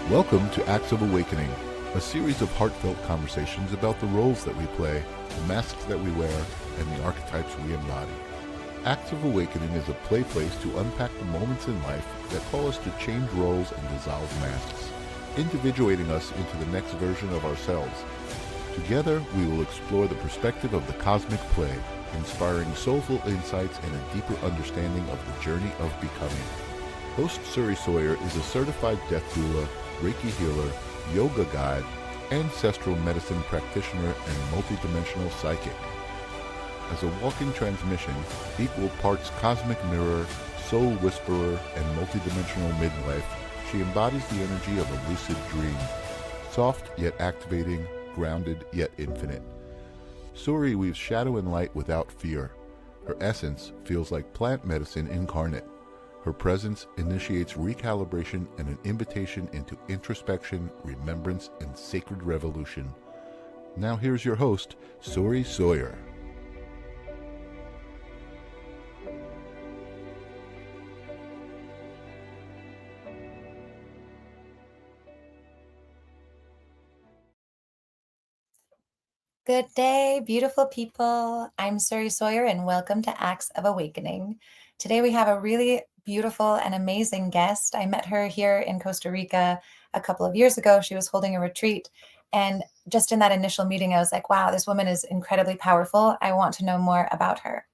Welcome to Acts of Awakening, a series of heartfelt conversations about the roles that we play, the masks that we wear, and the archetypes we embody. Acts of Awakening is a play place to unpack the moments in life that call us to change roles and dissolve masks, individuating us into the next version of ourselves. Together, we will explore the perspective of the cosmic play, inspiring soulful insights and a deeper understanding of the journey of becoming. Host Suri Sawyer is a certified death doula, Reiki healer, yoga guide, ancestral medicine practitioner, and multidimensional psychic. As a walking transmission, equal parts cosmic mirror, soul whisperer, and multidimensional midwife, she embodies the energy of a lucid dream. Soft yet activating, grounded yet infinite. Suri weaves shadow and light without fear. Her essence feels like plant medicine incarnate. Her presence initiates recalibration and an invitation into introspection, remembrance, and sacred revolution. Now here's your host, Suri Sawyer. Good day, beautiful people. I'm Suri Sawyer, and welcome to Acts of Awakening. Today we have a really beautiful and amazing guest. I met her here in Costa Rica a couple of years ago. She was holding a retreat, and just in that initial meeting, I was like, wow, this woman is incredibly powerful. I want to know more about her.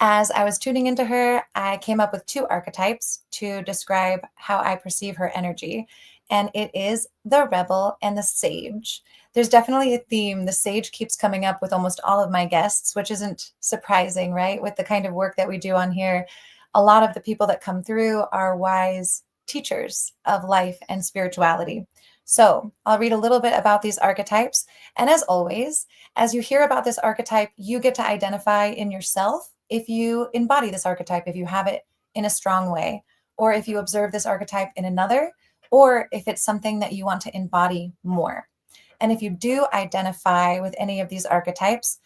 As I was tuning into her, I came up with two archetypes to describe how I perceive her energy, and it is the rebel and the sage. There's definitely a theme. The sage keeps coming up with almost all of my guests, which isn't surprising, right? With the kind of work that we do on here, a lot of the people that come through are wise teachers of life and spirituality. So I'll read a little bit about these archetypes. And as always, as you hear about this archetype, you get to identify in yourself if you embody this archetype, if you have it in a strong way, or if you observe this archetype in another, or if it's something that you want to embody more. And if you do identify with any of these archetypes,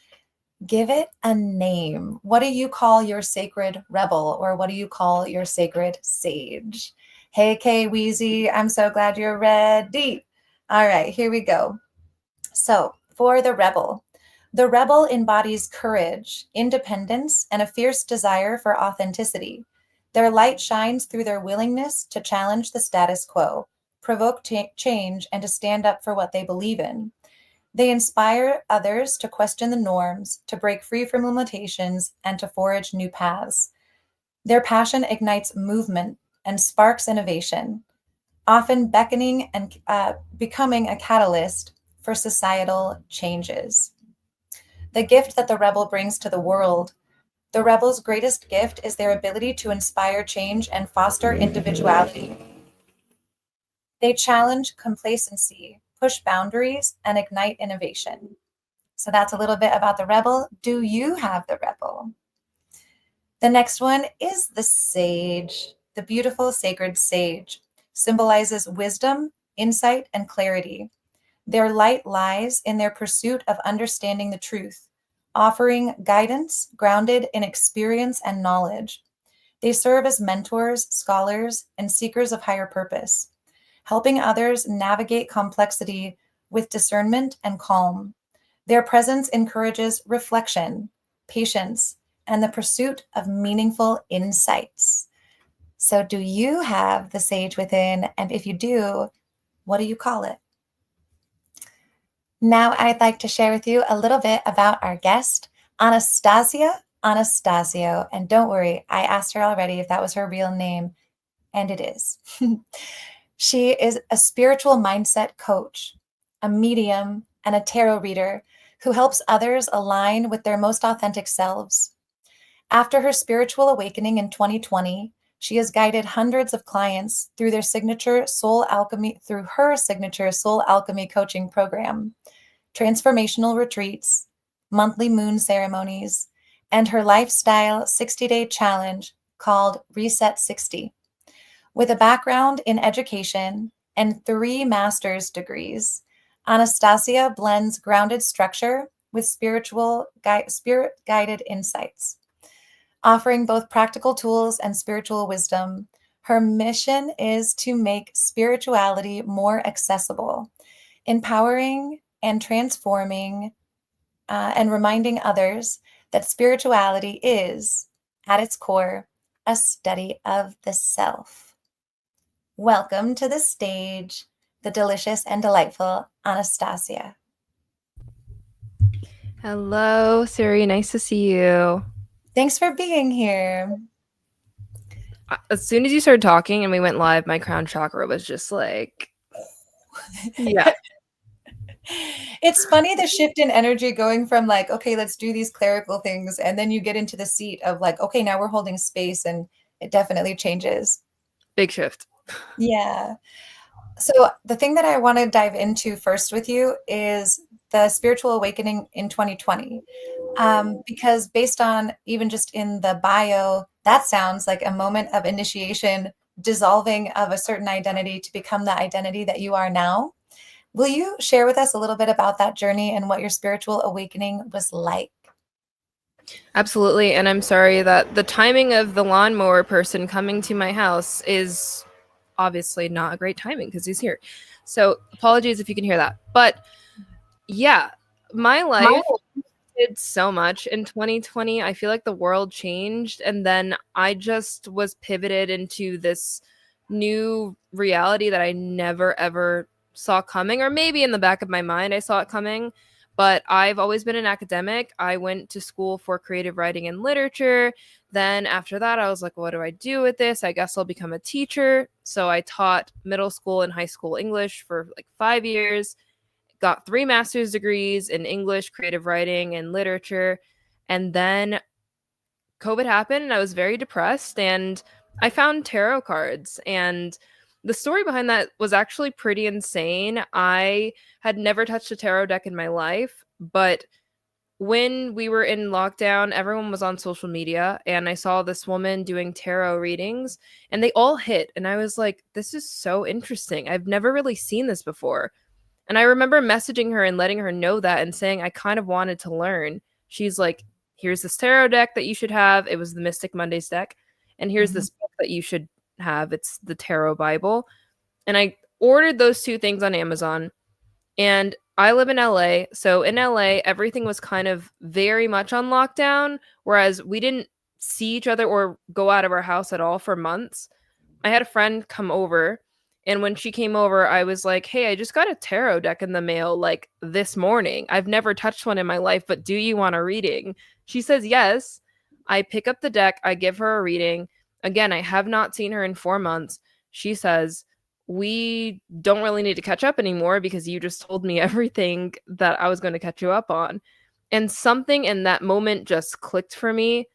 give it a name. What do you call your sacred rebel, or what do you call your sacred sage? Hey, Kay Wheezy, I'm so glad you're ready. All right, here we go. So for the rebel embodies courage, independence, and a fierce desire for authenticity. Their light shines through their willingness to challenge the status quo, provoke change, and to stand up for what they believe in. They inspire others to question the norms, to break free from limitations, and to forge new paths. Their passion ignites movement and sparks innovation, often beckoning and becoming a catalyst for societal changes. The gift that the rebel brings to the world. The rebel's greatest gift is their ability to inspire change and foster individuality. They challenge complacency, push boundaries, and ignite innovation. So that's a little bit about the rebel. Do you have the rebel? The next one is the sage. The beautiful sacred sage symbolizes wisdom, insight, and clarity. Their light lies in their pursuit of understanding the truth, offering guidance grounded in experience and knowledge. They serve as mentors, scholars, and seekers of higher purpose, helping others navigate complexity with discernment and calm. Their presence encourages reflection, patience, and the pursuit of meaningful insights. So do you have the sage within? And if you do, what do you call it? Now I'd like to share with you a little bit about our guest, Anastacia Anastascio. And don't worry, I asked her already if that was her real name, and it is. She is a spiritual mindset coach, a medium, and a tarot reader who helps others align with their most authentic selves. After her spiritual awakening in 2020, she has guided hundreds of clients through her signature Soul Alchemy coaching program, transformational retreats, monthly moon ceremonies, and her lifestyle 60-day challenge called Reset 60. With a background in education and 3 master's degrees, Anastacia blends grounded structure with spirit-guided insights, offering both practical tools and spiritual wisdom. Her mission is to make spirituality more accessible, empowering and transforming, and reminding others that spirituality is, at its core, a study of the self. Welcome to the stage, the delicious and delightful Anastacia. Hello, Siri. Nice to see you. Thanks for being here. As soon as you started talking and we went live, my crown chakra was just like, yeah. It's funny the shift in energy going from like, okay, let's do these clerical things. And then you get into the seat of like, okay, now we're holding space, and it definitely changes. Big shift. Yeah. So the thing that I want to dive into first with you is the spiritual awakening in 2020. Because based on even just in the bio, that sounds like a moment of initiation, dissolving of a certain identity to become the identity that you are now. Will you share with us a little bit about that journey and what your spiritual awakening was like? Absolutely. And I'm sorry that the timing of the lawnmower person coming to my house is obviously not a great timing because he's here. So apologies if you can hear that. But yeah, my life did so much in 2020. I feel like the world changed, and then I just was pivoted into this new reality that I never ever saw coming, or maybe in the back of my mind I saw it coming. But I've always been an academic. I went to school for creative writing and literature. Then after that, I was like, what do I do with this? I guess I'll become a teacher. So I taught middle school and high school English for like 5 years, got 3 master's degrees in English, creative writing, and literature. And then COVID happened and I was very depressed, and I found tarot cards. And the story behind that was actually pretty insane. I had never touched a tarot deck in my life, but when we were in lockdown, everyone was on social media, and I saw this woman doing tarot readings, and they all hit. And I was like, this is so interesting. I've never really seen this before. And I remember messaging her and letting her know that and saying I kind of wanted to learn. She's like, here's this tarot deck that you should have. It was the Mystic Mondays deck. And here's Mhm. this book that you should have. It's the Tarot Bible. And I ordered those 2 things on Amazon. And I live in LA. So in LA, everything was kind of very much on lockdown, whereas we didn't see each other or go out of our house at all for months. I had a friend come over, and when she came over, I was like, "Hey, I just got a tarot deck in the mail like this morning. I've never touched one in my life, but do you want a reading?" She says, "Yes." I pick up the deck, I give her a reading. Again, I have not seen her in 4 months. She says, "We don't really need to catch up anymore because you just told me everything that I was going to catch you up on." And something in that moment just clicked for me.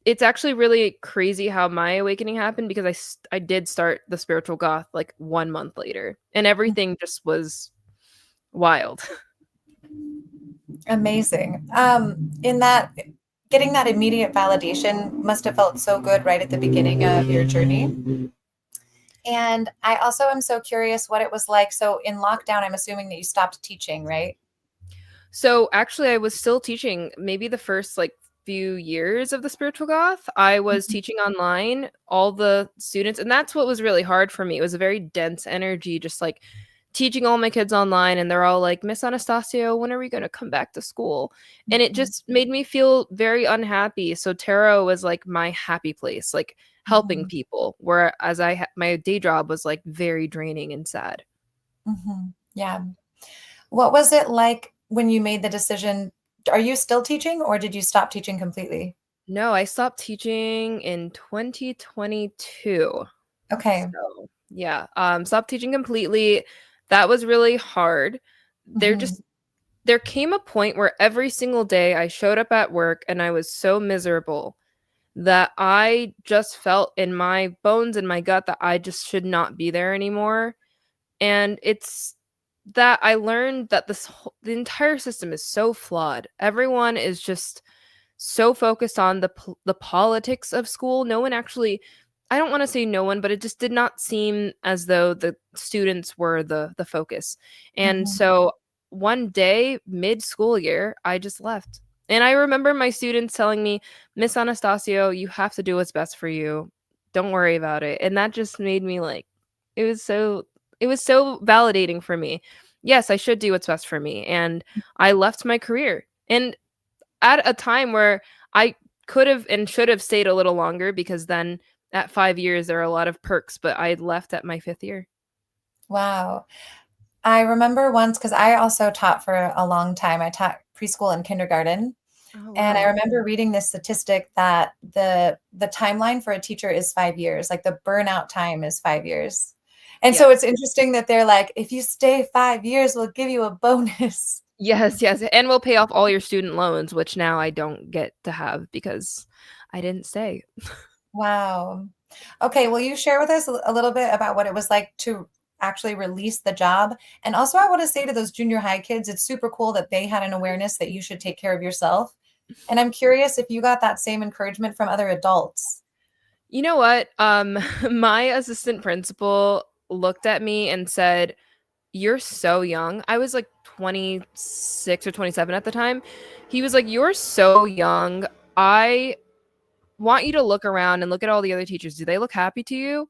It's actually really crazy how my awakening happened because I did start the spiritual goth like 1 month later, and everything just was wild. Amazing. In that, getting that immediate validation must have felt so good right at the beginning of your journey. And I also am so curious what it was like. So in lockdown, I'm assuming that you stopped teaching, right? So actually I was still teaching maybe the first like few years of the spiritual goth. I was Mhm. teaching online all the students, and that's what was really hard for me. It was a very dense energy, just like teaching all my kids online, and they're all like, Miss Anastasio, when are we going to come back to school? And it Mhm. just made me feel very unhappy. So tarot was like my happy place, like helping Mhm. people, whereas my day job was like very draining and sad. Mhm. Yeah. What was it like when you made the decision? Are you still teaching or did you stop teaching completely? No, I stopped teaching in 2022. Okay. So, yeah, stopped teaching completely. That was really hard. There Mhm. just there came a point where every single day I showed up at work and I was so miserable that I just felt in my bones and my gut that I just should not be there anymore. And it's that I learned that the entire system is so flawed. Everyone is just so focused on the politics of school. No one actually, I don't want to say no one, but it just did not seem as though the students were the focus. And Mhm. so one day mid school year, I just left. And I remember my students telling me, Miss Anastasio, you have to do what's best for you. don't worry about it. And that just made me like, it was so validating for me. Yes, I should do what's best for me. And I left my career. And at a time where I could have and should have stayed a little longer, because then at 5 years there are a lot of perks, but I left at my 5th year. Wow. I remember once, because I also taught for a long time. I taught preschool and kindergarten. Oh And I wow. remember reading this statistic that the timeline for a teacher is 5 years, like the burnout time is 5 years. And so Yes. it's interesting that they're like, if you stay 5 years, we'll give you a bonus. Yes, yes. And we'll pay off all your student loans, which now I don't get to have because I didn't stay. Wow. Okay, will you share with us a little bit about what it was like to actually release the job? And also, I want to say to those junior high kids, it's super cool that they had an awareness that you should take care of yourself. And I'm curious if you got that same encouragement from other adults. You know what? My assistant principal looked at me and said, "You're so young." I was like 26 or 27 at the time. He was like, "You're so young. I want you to look around and look at all the other teachers. Do they look happy to you?"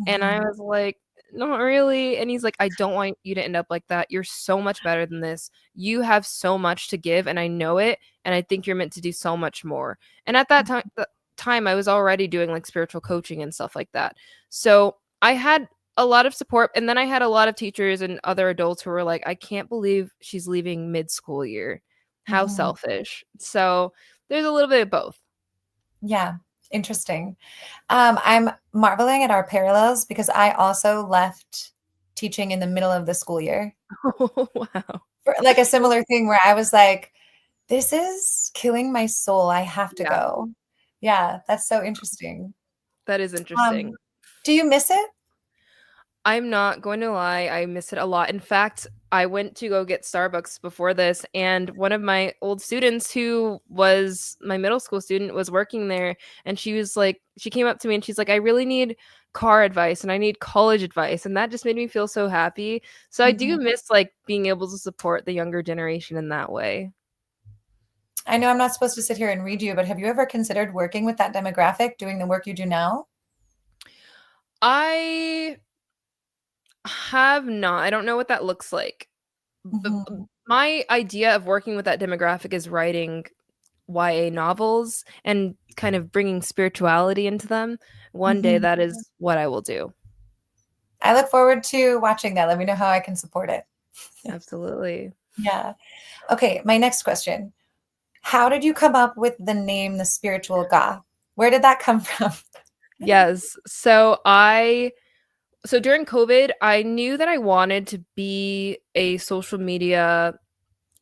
And I Mhm, was like, "Not really." And he's like, "I don't want you to end up like that. You're so much better than this. You have so much to give, and I know it. And I think you're meant to do so much more." And at that time, I was already doing like spiritual coaching and stuff like that. So I had a lot of support. And then I had a lot of teachers and other adults who were like, "I can't believe she's leaving mid-school year. How mhm. selfish." So there's a little bit of both. Yeah, interesting. I'm marveling at our parallels because I also left teaching in the middle of the school year Oh, wow. for like a similar thing where I was like, this is killing my soul. I have to Yeah, go. Yeah, that's so interesting. that is interesting. Do you miss it? I'm not going to lie, I miss it a lot. In fact, I went to go get Starbucks before this, and one of my old students, who was my middle school student, was working there. And she was like, she came up to me and she's like, "I really need car advice and I need college advice." And that just made me feel so happy. So I do Mhm. miss like being able to support the younger generation in that way. I know I'm not supposed to sit here and read you, but have you ever considered working with that demographic, doing the work you do now? I have not. I don't know what that looks like. Mhm, My idea of working with that demographic is writing YA novels and kind of bringing spirituality into them. One day mhm. that is what I will do. I look forward to watching that. Let me know how I can support it. Absolutely. Yeah. Okay, my next question. How did you come up with the name The Spiritual Goth? Where did that come from? Yes. So during COVID, I knew that I wanted to be a social media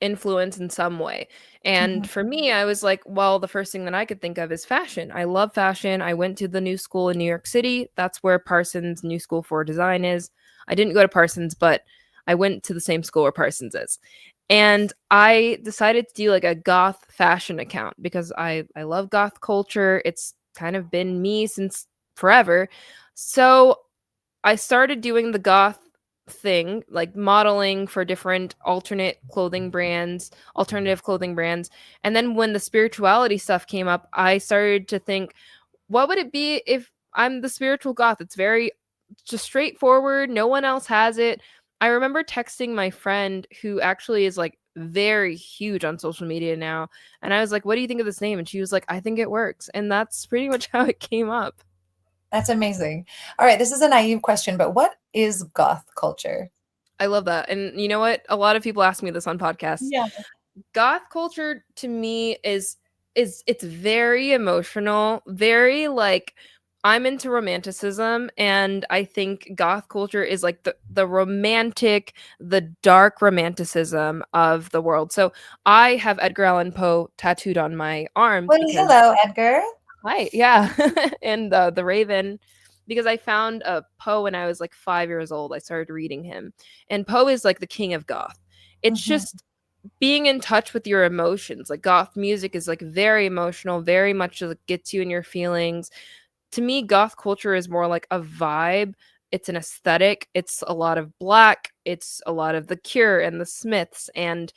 influence in some way. And Mhm, for me, I was like, well, the first thing that I could think of is fashion. I love fashion. I went to the new school in New York City. That's where Parsons New School for Design is. I didn't go to Parsons, but I went to the same school where Parsons is. And I decided to do like a goth fashion account because I love goth culture. It's kind of been me since forever. So I started doing the goth thing, like modeling for different alternative clothing brands. And then when the spirituality stuff came up, I started to think, what would it be if I'm the spiritual goth? It's very just straightforward. No one else has it. I remember texting my friend, who actually is like very huge on social media now. And I was like, "What do you think of this name?" And she was like, "I think it works." And that's pretty much how it came up. that's amazing. All right, this is a naive question, but what is goth culture? I love that. And you know what? A lot of people ask me this on podcasts. Yeah. Goth culture to me is it's very emotional, very like, I'm into romanticism, and I think goth culture is like the romantic, the dark romanticism of the world. So I have Edgar Allan Poe tattooed on my arm Well, because hello, Edgar. hi, yeah. And the Raven, because I found a Poe when I was like 5 years old. I started reading him, and Poe is like the king of goth. It's Mhm. just being in touch with your emotions. Like goth music is like very emotional, very much like gets you in your feelings. To me, goth culture is more like a vibe. It's an aesthetic. It's a lot of black. It's a lot of The Cure and the Smiths. And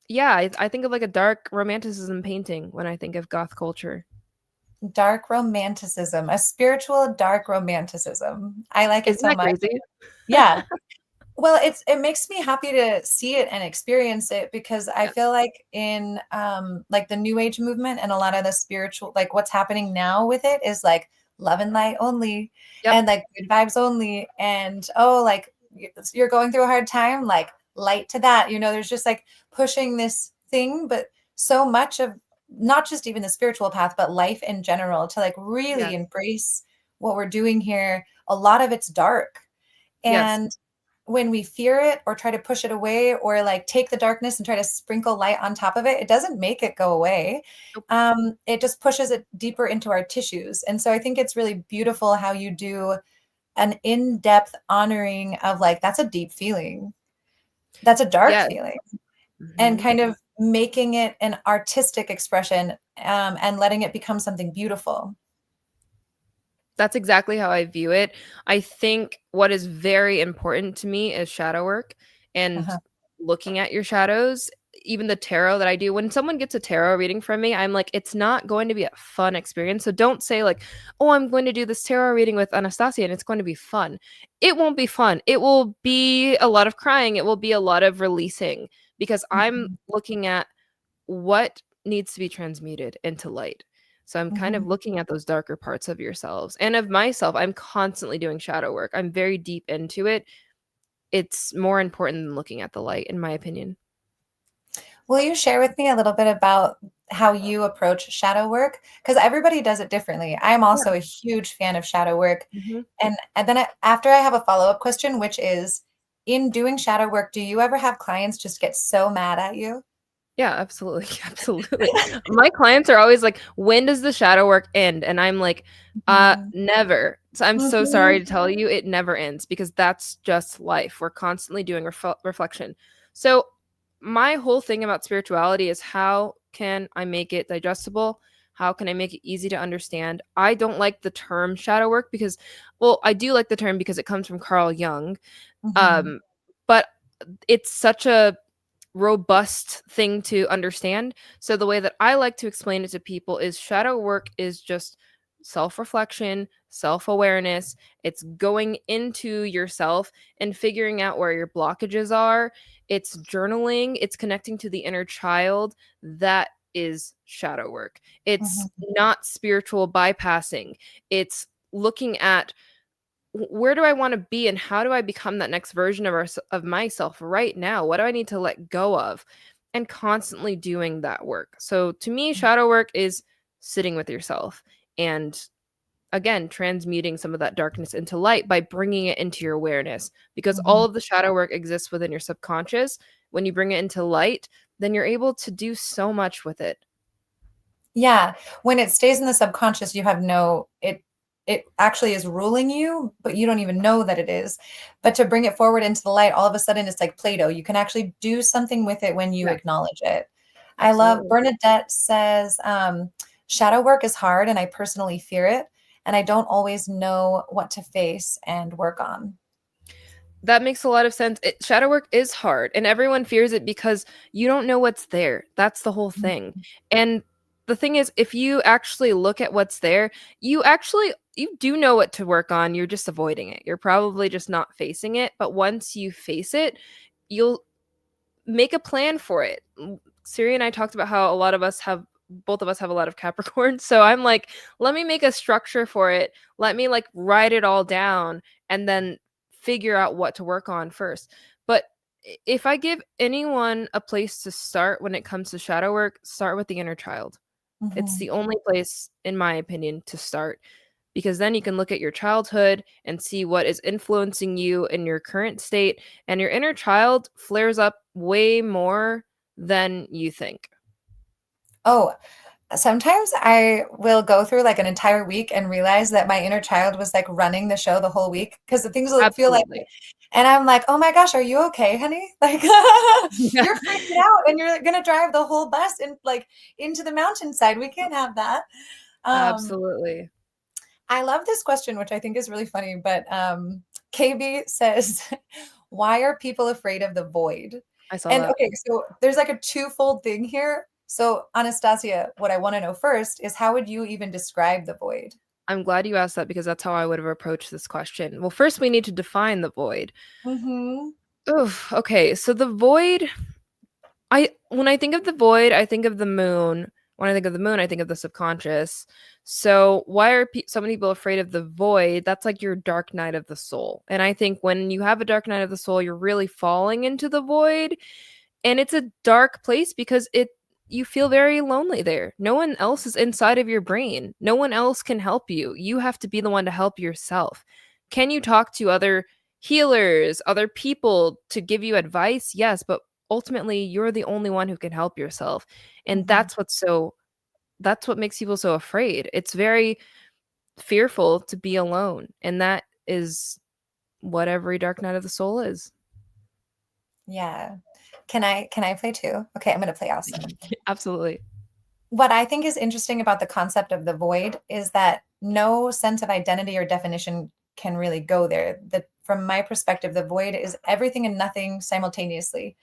yeah, I think of like a dark romanticism painting when I think of goth culture. Dark romanticism, a spiritual dark romanticism. I like it Isn't so that much. crazy? Yeah. Well, it makes me happy to see it and experience it because I Yeah. feel like in like the new age movement and a lot of the spiritual like what's happening now with it is like love and light only Yep. and like good vibes only and oh like you're going through a hard time like light to that. You know, there's just like pushing this thing but so much of not just even the spiritual path but life in general to like really Yes. embrace what we're doing here. A lot of it's dark Yes. and when we fear it or try to push it away or like take the darkness and try to sprinkle light on top of it, it doesn't make it go away. Nope. It just pushes it deeper into our tissues. And so I think it's really beautiful how you do an in-depth honoring of like, that's a deep feeling. That's a dark Yes. feeling. And Mhm. kind of making it an artistic expression and letting it become something beautiful. That's exactly how I view it. I think what is very important to me is shadow work and Uh-huh. looking at your shadows. Even the tarot that I do, when someone gets a tarot reading from me, I'm like, it's not going to be a fun experience. So don't say, like, oh, I'm going to do this tarot reading with Anastacia and it's going to be fun. It won't be fun. It will be a lot of crying. It will be a lot of releasing because I'm Mhm. looking at what needs to be transmuted into light. So I'm kind of Mhm. looking at those darker parts of yourselves and of myself. I'm constantly doing shadow work. I'm very deep into it. It's more important than looking at the light, in my opinion. Will you share with me a little bit about how you approach shadow work? Because everybody does it differently. I'm Yeah. also a huge fan of shadow work. Mhm. And then after I have a follow-up question, which is, in doing shadow work, do you ever have clients just get so mad at you? Yeah, absolutely. Absolutely. My clients are always like, "When does the shadow work end?" And I'm like, Mhm. never." So I'm so sorry Mhm. to tell you it never ends because that's just life. We're constantly doing reflection. So my whole thing about spirituality is how can I make it digestible? How can I make it easy to understand? I don't like the term shadow work because well, I do like the term because it comes from Carl Jung. Mhm. Um, but it's such a robust thing to understand. So the way that I like to explain it to people is shadow work is just self-reflection, self-awareness. It's going into yourself and figuring out where your blockages are. It's journaling, it's connecting to the inner child. That is shadow work. It's Mhm. not spiritual bypassing. It's looking at where do I want to be and how do I become that next version of myself right now? What do I need to let go of? And constantly doing that work. So to me, shadow work is sitting with yourself and again transmuting some of that darkness into light by bringing it into your awareness because all Mhm. of the shadow work exists within your subconscious. When you bring it into light, then you're able to do so much with it. Yeah, when it stays in the subconscious, you have no it actually is ruling you, but you don't even know that it is. But to bring it forward into the light, all of a sudden it's like Play-Doh. You can actually do something with it when you Yeah, acknowledge it. I love absolutely. Bernadette says, shadow work is hard and I personally fear it, and I don't always know what to face and work on. That makes a lot of sense. Shadow work is hard, and everyone fears it because you don't know what's there. That's the whole thing. And the thing is, if you actually look at what's there, you do know what to work on. You're just avoiding it. You're probably just not facing it. But once you face it, you'll make a plan for it. Siri and I talked about how both of us have a lot of Capricorn. So I'm like, let me make a structure for it. Let me like write it all down and then figure out what to work on first. But if I give anyone a place to start when it comes to shadow work, start with the inner child. It's Mhm. the only place, in my opinion, to start because then you can look at your childhood and see what is influencing you in your current state, and your inner child flares up way more than you think. Oh, sometimes I will go through like an entire week and realize that my inner child was like running the show the whole week because the things will feel like, Absolutely. and I'm like, oh my gosh, are you okay, honey? Like, Yeah. you're freaking out and you're gonna drive the whole bus and like into the mountainside. We can't have that. Um, Absolutely. I love this question, which I think is really funny, but KB says, why are people afraid of the void? I saw And that. okay, so there's like a twofold thing here. So, Anastasia, what I want to know first is how would you even describe the void? I'm glad you asked that because that's how I would have approached this question. Well, first we need to define the void. Mm-hmm. Oof, okay, so the void, when I think of the void, I think of the moon. When I think of the moon, I think of the subconscious. So why are so many people afraid of the void? That's like your dark night of the soul. And I think when you have a dark night of the soul, you're really falling into the void, and it's a dark place because you feel very lonely there. No one else is inside of your brain. No one else can help you. You have to be the one to help yourself. Can you talk to other healers, other people to give you advice? Yes, but ultimately you're the only one who can help yourself. And Mm-hmm. that's what makes people so afraid. It's very fearful to be alone, and that is what every dark night of the soul is. Yeah. Can I play too? Okay, I'm going to play also. Absolutely. What I think is interesting about the concept of the void is that no sense of identity or definition can really go there. From my perspective, the void is everything and nothing simultaneously.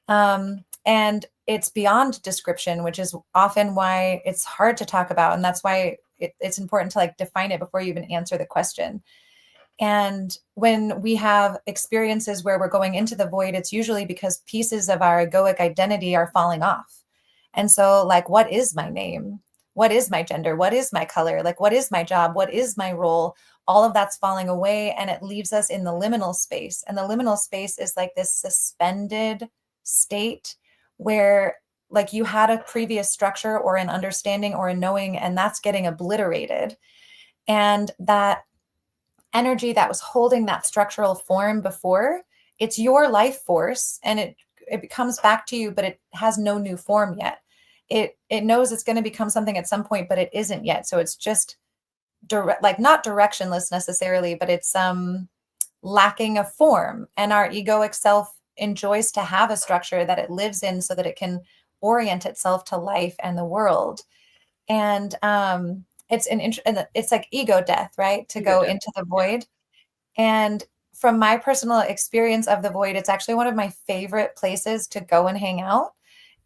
And it's beyond description, which is often why it's hard to talk about. And that's why it's important to like define it before you even answer the question. And when we have experiences where we're going into the void, it's usually because pieces of our egoic identity are falling off. And so, like, what is my name? What is my gender? What is my color? Like, what is my job? What is my role? All of that's falling away, and it leaves us in the liminal space. And the liminal space is like this suspended state where, like, you had a previous structure or an understanding or a knowing, and that's getting obliterated. And that energy that was holding that structural form before, it's your life force, and it comes back to you, but it has no new form yet. It knows it's going to become something at some point, but it isn't yet. So it's just direct, like not directionless necessarily, but it's lacking a form. And our egoic self enjoys to have a structure that it lives in so that it can orient itself to life and the world. And it's like ego death, right? To Ego go death. into the void. And from my personal experience of the void, it's actually one of my favorite places to go and hang out.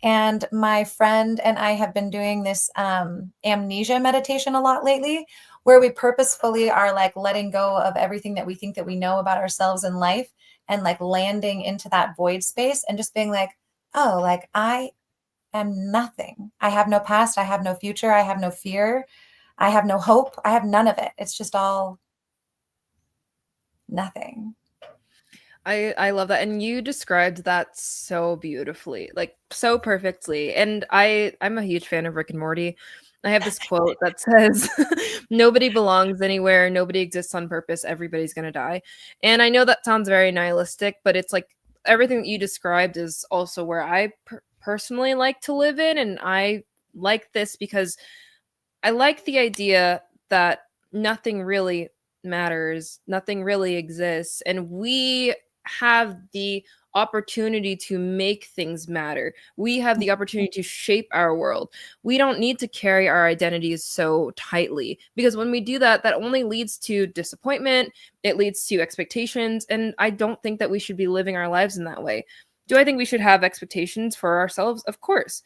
And my friend and I have been doing this amnesia meditation a lot lately, where we purposefully are like letting go of everything that we think that we know about ourselves in life and like landing into that void space and just being like, oh, like I am nothing. I have no past. I have no future. I have no fear. I have no hope. I have none of it. It's just all nothing. I love that, and you described that so beautifully, like so perfectly. And I'm a huge fan of Rick and Morty. I have this quote that says, "Nobody belongs anywhere. Nobody exists on purpose. Everybody's gonna die." And I know that sounds very nihilistic, but it's like everything that you described is also where I personally like to live in, and I like this because I like the idea that nothing really matters, nothing really exists, and we have the opportunity to make things matter. We have the opportunity to shape our world. We don't need to carry our identities so tightly because when we do that, that only leads to disappointment, it leads to expectations, and I don't think that we should be living our lives in that way. Do I think we should have expectations for ourselves? Of course.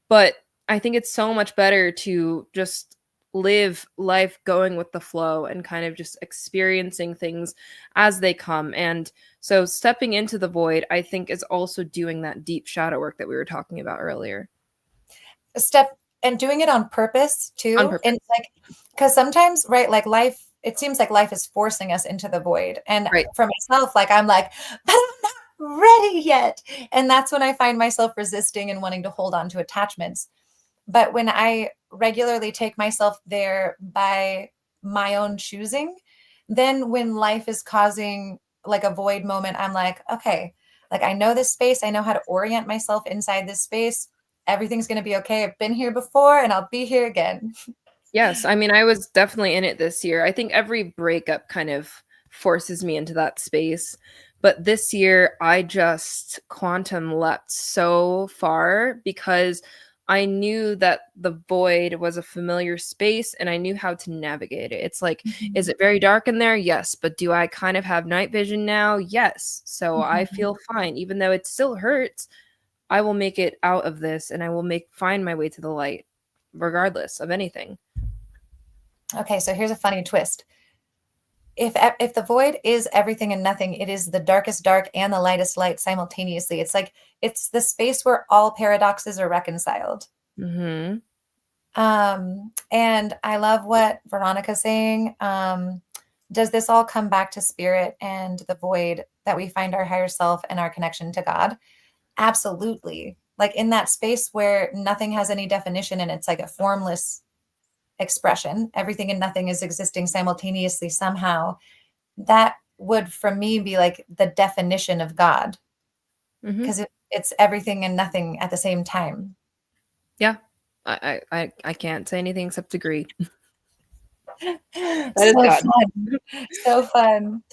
But I think it's so much better to just live life going with the flow and kind of just experiencing things as they come. And so stepping into the void, I think, is also doing that deep shadow work that we were talking about earlier. A step and doing it on purpose On too. purpose. And like, because sometimes, right, like life, it seems like life is forcing us into the void. And Right. for myself, like I'm like, but I'm not ready yet. And that's when I find myself resisting and wanting to hold on to attachments. But when I regularly take myself there by my own choosing, then when life is causing like a void moment, I'm like, okay, like I know this space, I know how to orient myself inside this space. Everything's going to be okay. I've been here before and I'll be here again. Yes, I mean, I was definitely in it this year. I think every breakup kind of forces me into that space. But this year, I just quantum leapt so far because I knew that the void was a familiar space and I knew how to navigate it. It's like, is it very dark in there? Yes. But do I kind of have night vision now? Yes. So I Mhm. feel fine, even though it still hurts. I will make it out of this, and I will find my way to the light regardless of anything. Okay, so here's a funny twist. If the void is everything and nothing, it is the darkest dark and the lightest light simultaneously. It's like it's the space where all paradoxes are reconciled. Mm-hmm. And I love what Veronica's saying. Does this all come back to spirit and the void that we find our higher self and our connection to God? Absolutely. Like in that space where nothing has any definition and it's like a formless expression, everything and nothing is existing simultaneously somehow. That would, for me, be like the definition of God, because it's everything and nothing at the same time. Yeah, I can't say anything except agree. That is So God. fun. So fun.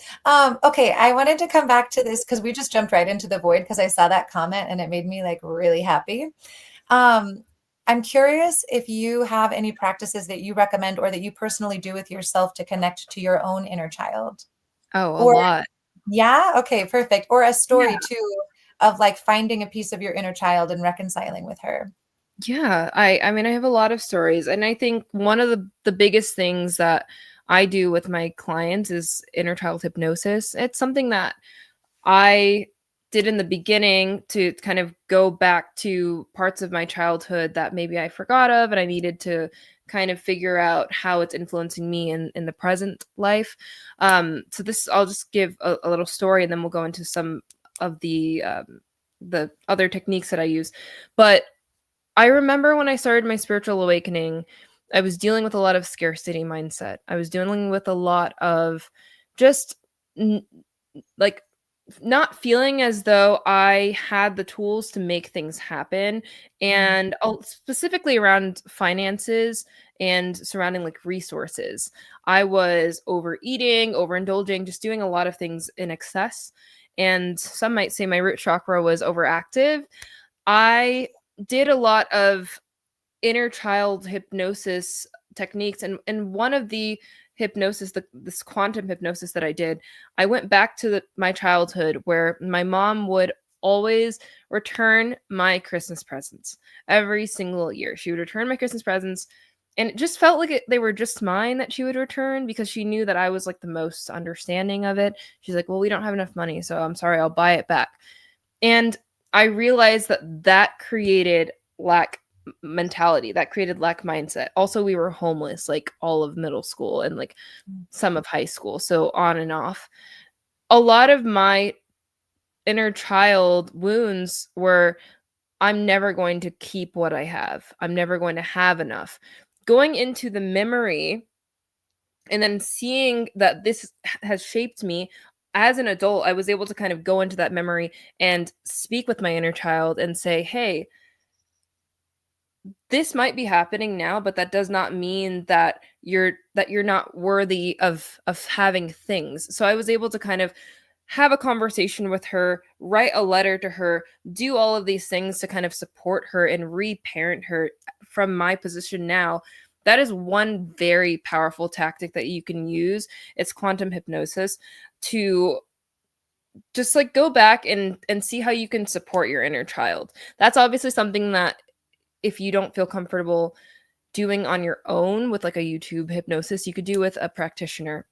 Okay, I wanted to come back to this because we just jumped right into the void because I saw that comment and it made me like really happy. I'm curious if you have any practices that you recommend or that you personally do with yourself to connect to your own inner child. Oh, a Or lot. yeah, okay, perfect. Or a story Yeah. too of like finding a piece of your inner child and reconciling with her. Yeah, I mean I have a lot of stories, and I think one of the biggest things that I do with my clients is inner child hypnosis. It's something that I did in the beginning to kind of go back to parts of my childhood that maybe I forgot of, and I needed to kind of figure out how it's influencing me in the present life. So this, I'll just give a little story, and then we'll go into some of the other techniques that I use. But I remember when I started my spiritual awakening, I was dealing with a lot of scarcity mindset. I was dealing with a lot of just n- like not feeling as though I had the tools to make things happen, and specifically around finances and surrounding like resources. I was overeating, overindulging, just doing a lot of things in excess. And some might say my root chakra was overactive. I did a lot of inner child hypnosis techniques, and one of the hypnosis, this quantum hypnosis that I did, I went back to my childhood where my mom would always return my Christmas presents every single year. She would return my Christmas presents, and it just felt like they were just mine that she would return because she knew that I was like the most understanding of it. She's like, well, we don't have enough money, so I'm sorry, I'll buy it back. And I realized that created lack mentality, that created lack mindset. Also, we were homeless like all of middle school and like some of high school, so on and off. A lot of my inner child wounds were, I'm never going to keep what I have. I'm never going to have enough. Going into the memory and then seeing that this has shaped me as an adult, I was able to kind of go into that memory and speak with my inner child and say, hey, this might be happening now, but that does not mean that you're not worthy of having things. So I was able to kind of have a conversation with her, write a letter to her, do all of these things to kind of support her and reparent her from my position now. That is one very powerful tactic that you can use. It's quantum hypnosis to just like go back and see how you can support your inner child. That's obviously something that if you don't feel comfortable doing on your own with like a YouTube hypnosis, you could do with a practitioner.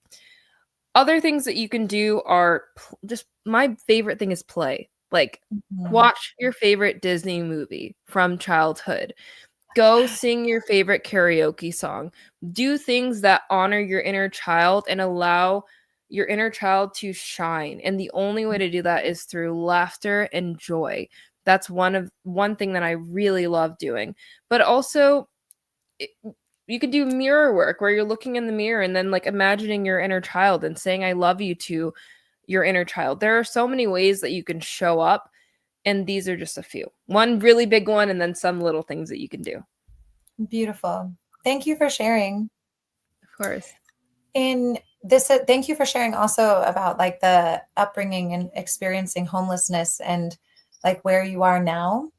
Other things that you can do are just, my favorite thing is play. Like watch your favorite Disney movie from childhood. Go sing your favorite karaoke song. Do things that honor your inner child and allow your inner child to shine. And the only way to do that is through laughter and joy. That's one thing that I really love doing. But also you could do mirror work where you're looking in the mirror and then like imagining your inner child and saying I love you to your inner child. There are so many ways that you can show up, and these are just a few. One really big one and then some little things that you can do. Beautiful. Thank you for sharing. Of course. In this, thank you for sharing also about like the upbringing and experiencing homelessness and like where you are now.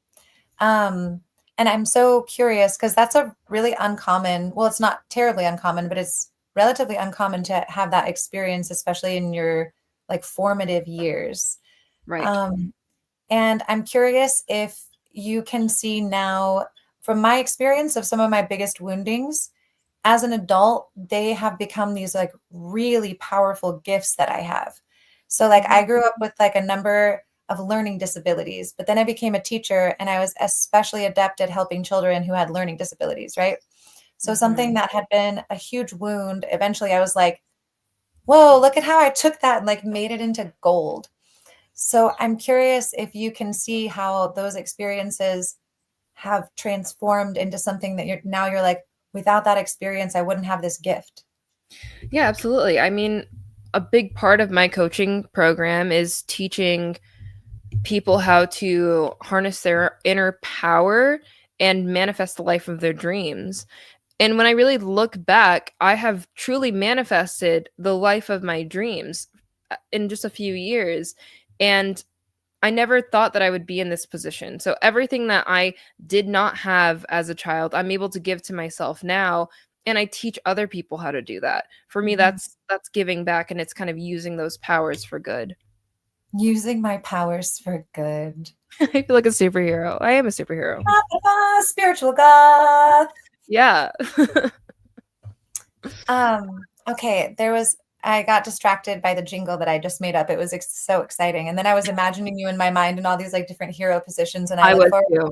And I'm so curious because that's a really uncommon, well, it's not terribly uncommon, but it's relatively uncommon to have that experience, especially in your like formative years. Right. And I'm curious if you can see now from my experience of some of my biggest woundings as an adult, they have become these like really powerful gifts that I have. So like I grew up with like a number of learning disabilities, but then I became a teacher and I was especially adept at helping children who had learning disabilities, right? So something that had been a huge wound, eventually I was like, whoa, look at how I took that and like made it into gold. So I'm curious if you can see how those experiences have transformed into something that you're like, without that experience, I wouldn't have this gift. Yeah, absolutely. I mean, a big part of my coaching program is teaching people how to harness their inner power and manifest the life of their dreams. And when I really look back, I have truly manifested the life of my dreams in just a few years. And I never thought that I would be in this position. So everything that I did not have as a child, I'm able to give to myself now, and I teach other people how to do that. For me, Mhm. that's giving back, and it's kind of using those powers for good. Using my powers for good. I feel like a superhero. I am a superhero. Spiritual goth. Yeah. Okay, I got distracted by the jingle that I just made up. It was so exciting. And then I was imagining you in my mind in all these like different hero positions. And I was too.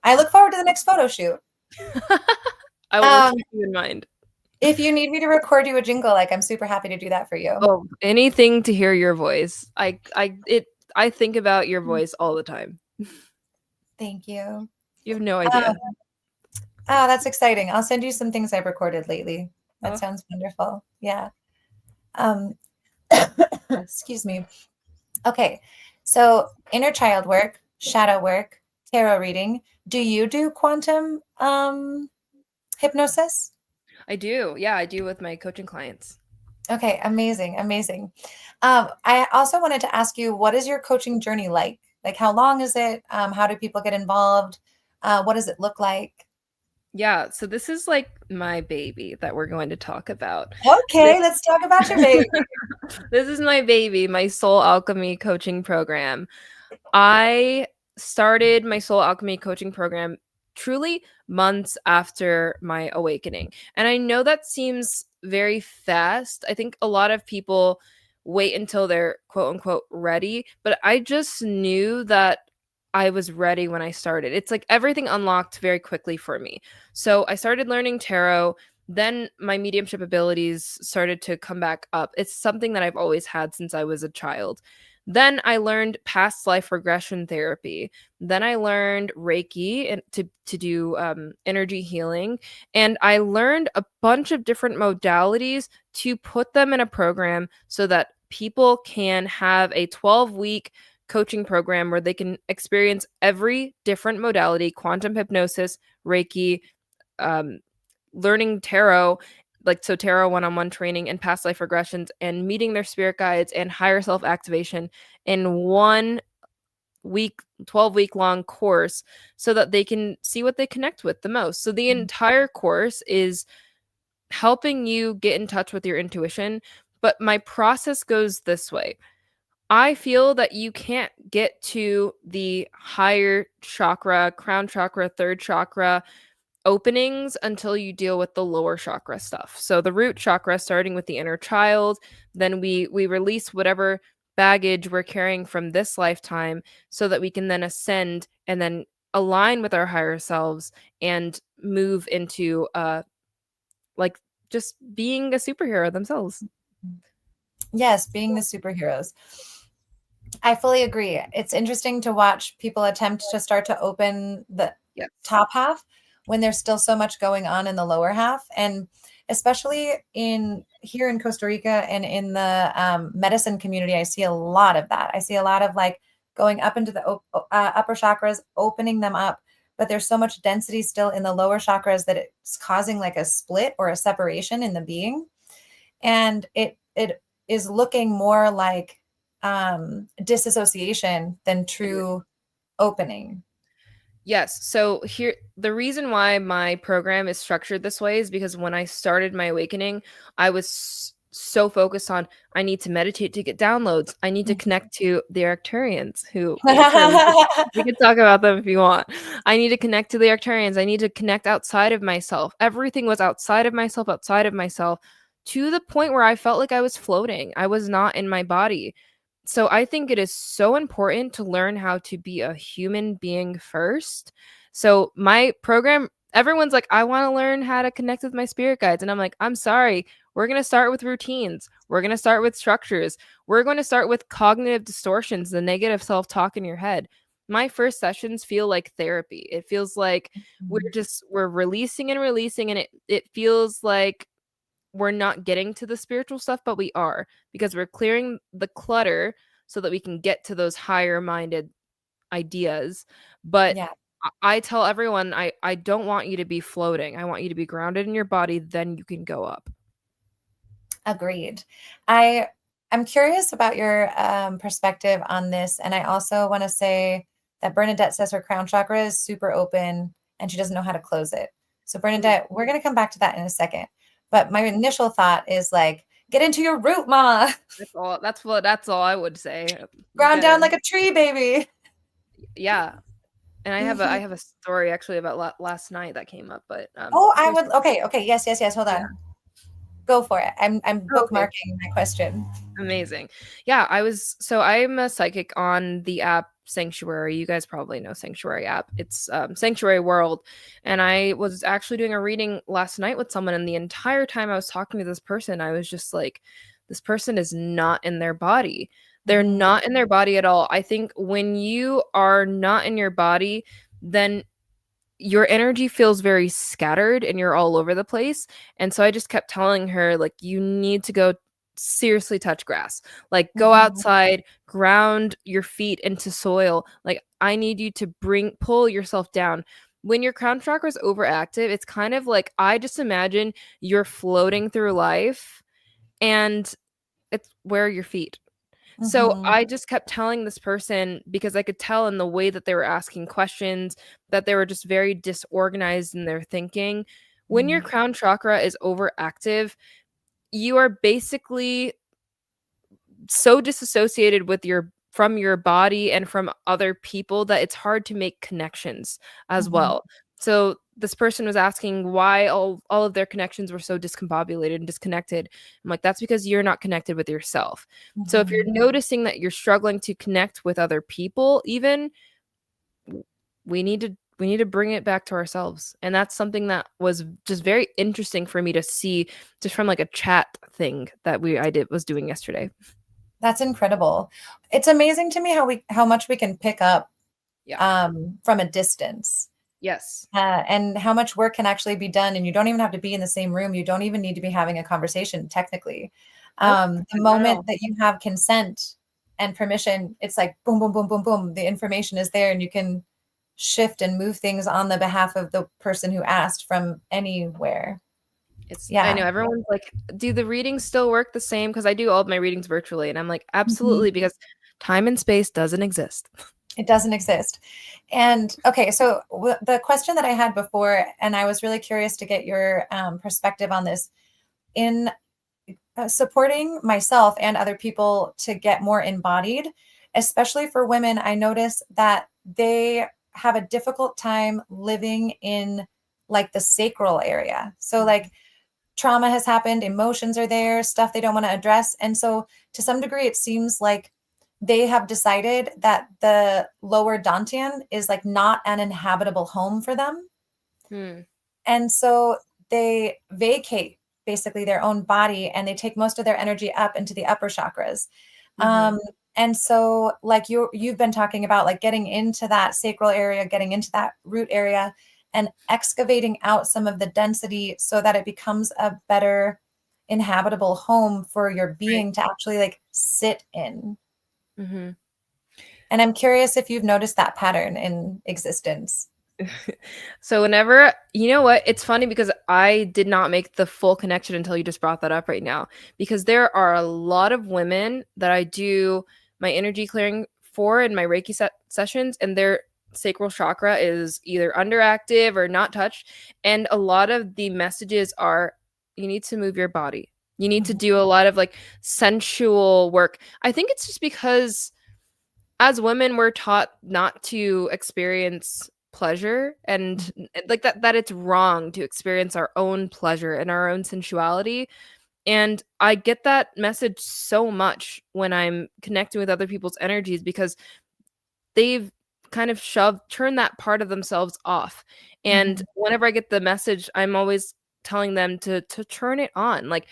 I look forward to the next photo shoot. I will Um, keep you in mind. if you need me to record you a jingle, like I'm super happy to do that for you. Oh, anything to hear your voice. I think about your voice all the time. Thank you. You have no Um, idea. oh, that's exciting. I'll send you some things I've recorded lately. That Oh, sounds wonderful. Yeah. Um, excuse me. Okay. So inner child work, shadow work, tarot reading. Do you do quantum hypnosis? I do. Yeah, I do with my coaching clients. Okay, amazing, amazing. I also wanted to ask you, what is your coaching journey like? Like, how long is it? How do people get involved? What does it look like? Yeah, so this is like my baby that we're going to talk about. Okay, let's talk about your baby. This is my baby, my Soul Alchemy coaching program. I started my Soul Alchemy coaching program truly months after my awakening. And I know that seems very fast. I think a lot of people wait until they're quote unquote ready, but I just knew that I was ready when I started. It's like everything unlocked very quickly for me. So I started learning tarot. Then my mediumship abilities started to come back up. It's something that I've always had since I was a child. Then I learned past life regression therapy. Then I learned Reiki and to do energy healing, and I learned a bunch of different modalities to put them in a program so that people can have a 12-week coaching program where they can experience every different modality: quantum hypnosis, Reiki, um, learning tarot, like so tarot one-on-one training and past life regressions, and meeting their spirit guides and higher self activation in 1 week, 12-week long course, so that they can see what they connect with the most. So the entire course is helping you get in touch with your intuition, but my process goes this way. I feel that you can't get to the higher chakra, crown chakra, third chakra openings until you deal with the lower chakra stuff. So the root chakra, starting with the inner child, then we release whatever baggage we're carrying from this lifetime so that we can then ascend and then align with our higher selves and move into like just being a superhero themselves. Yes, being the superheroes. I fully agree. It's interesting to watch people attempt to start to open the Yes. top half when there's still so much going on in the lower half. And especially in here in Costa Rica and in the medicine community, I see a lot of that. I see a lot of like going up into the upper chakras, opening them up. But there's so much density still in the lower chakras that it's causing like a split or a separation in the being. And it is looking more like disassociation than true opening. Yes. So here, the reason why my program is structured this way is because when I started my awakening, I was so focused on, I need to meditate to get downloads. I need to connect to the Arcturians who, sure, we could talk about them if you want. I need to connect to the Arcturians. I need to connect outside of myself. Everything was outside of myself, to the point where I felt like I was floating. I was not in my body. So I think it is so important to learn how to be a human being first. So my program, everyone's like, I want to learn how to connect with my spirit guides. And I'm like, I'm sorry. We're going to start with routines. We're going to start with structures. We're going to start with cognitive distortions, the negative self-talk in your head. My first sessions feel like therapy. It feels like we're releasing and releasing, and it feels like we're not getting to the spiritual stuff, but we are, because we're clearing the clutter so that we can get to those higher minded ideas. But Yeah. I tell everyone, I don't want you to be floating. I want you to be grounded in your body. Then you can go up. Agreed. I'm curious about your perspective on this, and I also want to say that Bernadette says her crown chakra is super open and she doesn't know how to close it. So Bernadette, we're going to come back to that in a second. But my initial thought is like, get into your root, mama. That's all I would say. Ground down like a tree, baby. Yeah. And I have a story actually about last night that came up, but I would. Okay. Yes. Hold on. Yeah. Go for it. I'm bookmarking Okay. my question. Amazing. Yeah, I'm a psychic on the app Sanctuary. You guys probably know Sanctuary app. It's Sanctuary World. And I was actually doing a reading last night with someone, and the entire time I was talking to this person, I was just like, this person is not in their body. They're not in their body at all. I think when you are not in your body, then your energy feels very scattered and you're all over the place. And so I just kept telling her, like, you need to go seriously touch grass. Like, go outside, ground your feet into soil. Like, I need you to pull yourself down. When your crown chakra is overactive, it's kind of like, I just imagine you're floating through life and it's, where are your feet? So I just kept telling this person, because I could tell in the way that they were asking questions that they were just very disorganized in their thinking. When your crown chakra is overactive, you are basically so disassociated from your body and from other people that it's hard to make connections as well. So this person was asking why all of their connections were so discombobulated and disconnected. I'm like, that's because you're not connected with yourself. So if you're noticing that you're struggling to connect with other people, even, we need to bring it back to ourselves. And that's something that was just very interesting for me to see, just from like a chat thing that was doing yesterday. That's incredible. It's amazing to me how much we can pick up from a distance. Yes. And how much work can actually be done. And you don't even have to be in the same room. You don't even need to be having a conversation technically. The moment that you have consent and permission, it's like boom, boom, boom, boom, boom. The information is there and you can shift and move things on the behalf of the person who asked from anywhere. I know everyone's like, do the readings still work the same? Because I do all of my readings virtually. And I'm like, absolutely, because time and space doesn't exist. It doesn't exist. And okay, so the question that I had before, and I was really curious to get your perspective on this, in supporting myself and other people to get more embodied, especially for women, I notice that they have a difficult time living in like the sacral area. So like trauma has happened, emotions are there, stuff they don't want to address. And so to some degree, it seems like they have decided that the lower dantian is like not an inhabitable home for them. And so they vacate basically their own body and they take most of their energy up into the upper chakras. And so like you've been talking about like getting into that sacral area, getting into that root area and excavating out some of the density so that it becomes a better inhabitable home for your being to actually like sit in. And I'm curious if you've noticed that pattern in existence. So whenever, you know what, it's funny because I did not make the full connection until you just brought that up right now, because there are a lot of women that I do my energy clearing for in my Reiki sessions, and their sacral chakra is either underactive or not touched. And a lot of the messages are, you need to move your body. You need to Mhm. do a lot of like sensual work. I think it's just because as women we're taught not to experience pleasure and like that it's wrong to experience our own pleasure and our own sensuality. And I get that message so much when I'm connecting with other people's energies because they've kind of turned that part of themselves off. And Mhm. whenever I get the message, I'm always telling them to turn it on. Like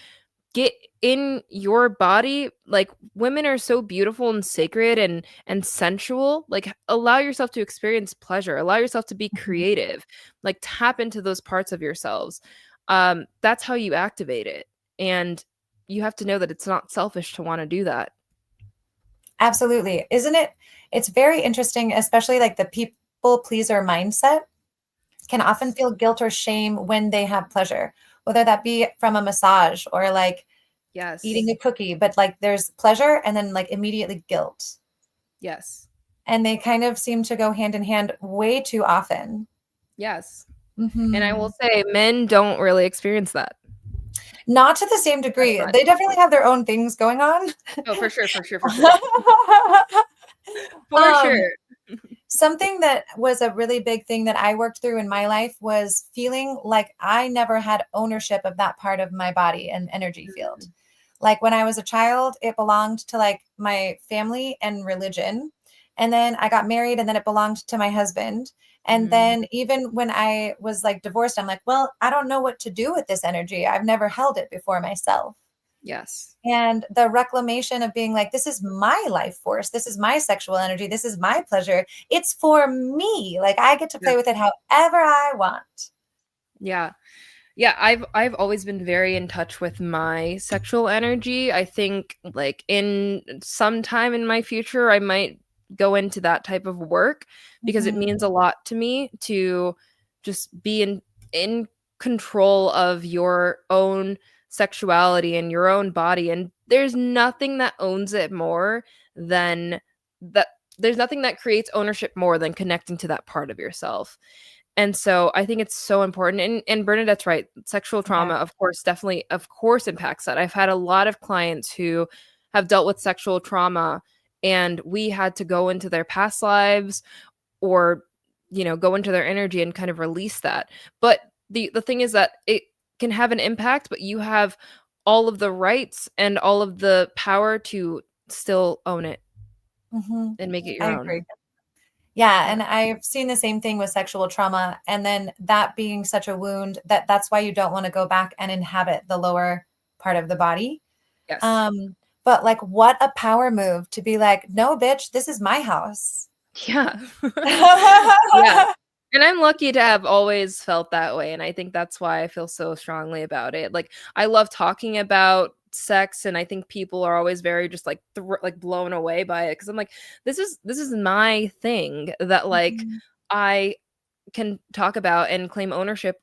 get in your body. Like women are so beautiful and sacred and sensual. Like allow yourself to experience pleasure, allow yourself to be Mhm. creative, like tap into those parts of yourselves. That's how you activate it. And you have to know that it's not selfish to want to do that. Absolutely. Isn't it? It's very interesting, especially like the people pleaser mindset can often Yes. feel guilt or shame when they have pleasure, whether that be from a massage or like eating Yes. a cookie, but like there's pleasure and then like immediately guilt. Yes. And they kind of seem to go hand in hand way too often. Yes. And I will Mhm. say men don't really experience that Not to the same as degree. much. They definitely have their own things going on. Oh, for sure, for sure, for sure. For Um, sure. Something that was a really big thing that I worked through in my life was feeling like I never had ownership of that part of my body and energy field. Mm, Like when I was a child, it belonged to like my family and religion. And then I got married and then it belonged to my husband. And mm, then even when I was like divorced, I'm like, well, I don't know what to do with this energy. I've never held it before myself. yes. And the reclamation of being like, this is my life force. This is my sexual energy. This is my pleasure. It's for me. Like I get to Yeah. play with it however I want. Yeah. Yeah, I've always been very in touch with my sexual energy. I think like in some time in my future I might go into that type of work because it Mhm. means a lot to me to just be in control of your own sexuality and your own body, and there's nothing that owns it more than that. There's nothing that creates ownership more than connecting to that part of yourself. And so I think it's so important. And Bernadette's right. Sexual Yeah. trauma, of course, definitely, of course, impacts that. I've had a lot of clients who have dealt with sexual trauma and we had to go into their past lives or, go into their energy and kind of release that. But the thing is that it can have an impact, but you have all of the rights and all of the power to still own it Mhm. and make it I your own. agree. Yeah, Yeah. and I've seen the same thing with sexual trauma, and then that being such a wound that's why you don't wanna go back and inhabit the lower part of the body. Yes. Um, but, like, what a power move to be like, "No, bitch, this is my house." Yeah. Yeah. And I'm lucky to have always felt that way, and I think that's why I feel so strongly about it. Like, I love talking about sex, and I think people are always very just, like, like, blown away by it because 'cause I'm like, "This is my thing that, like, Mhm. I can talk about and claim ownership,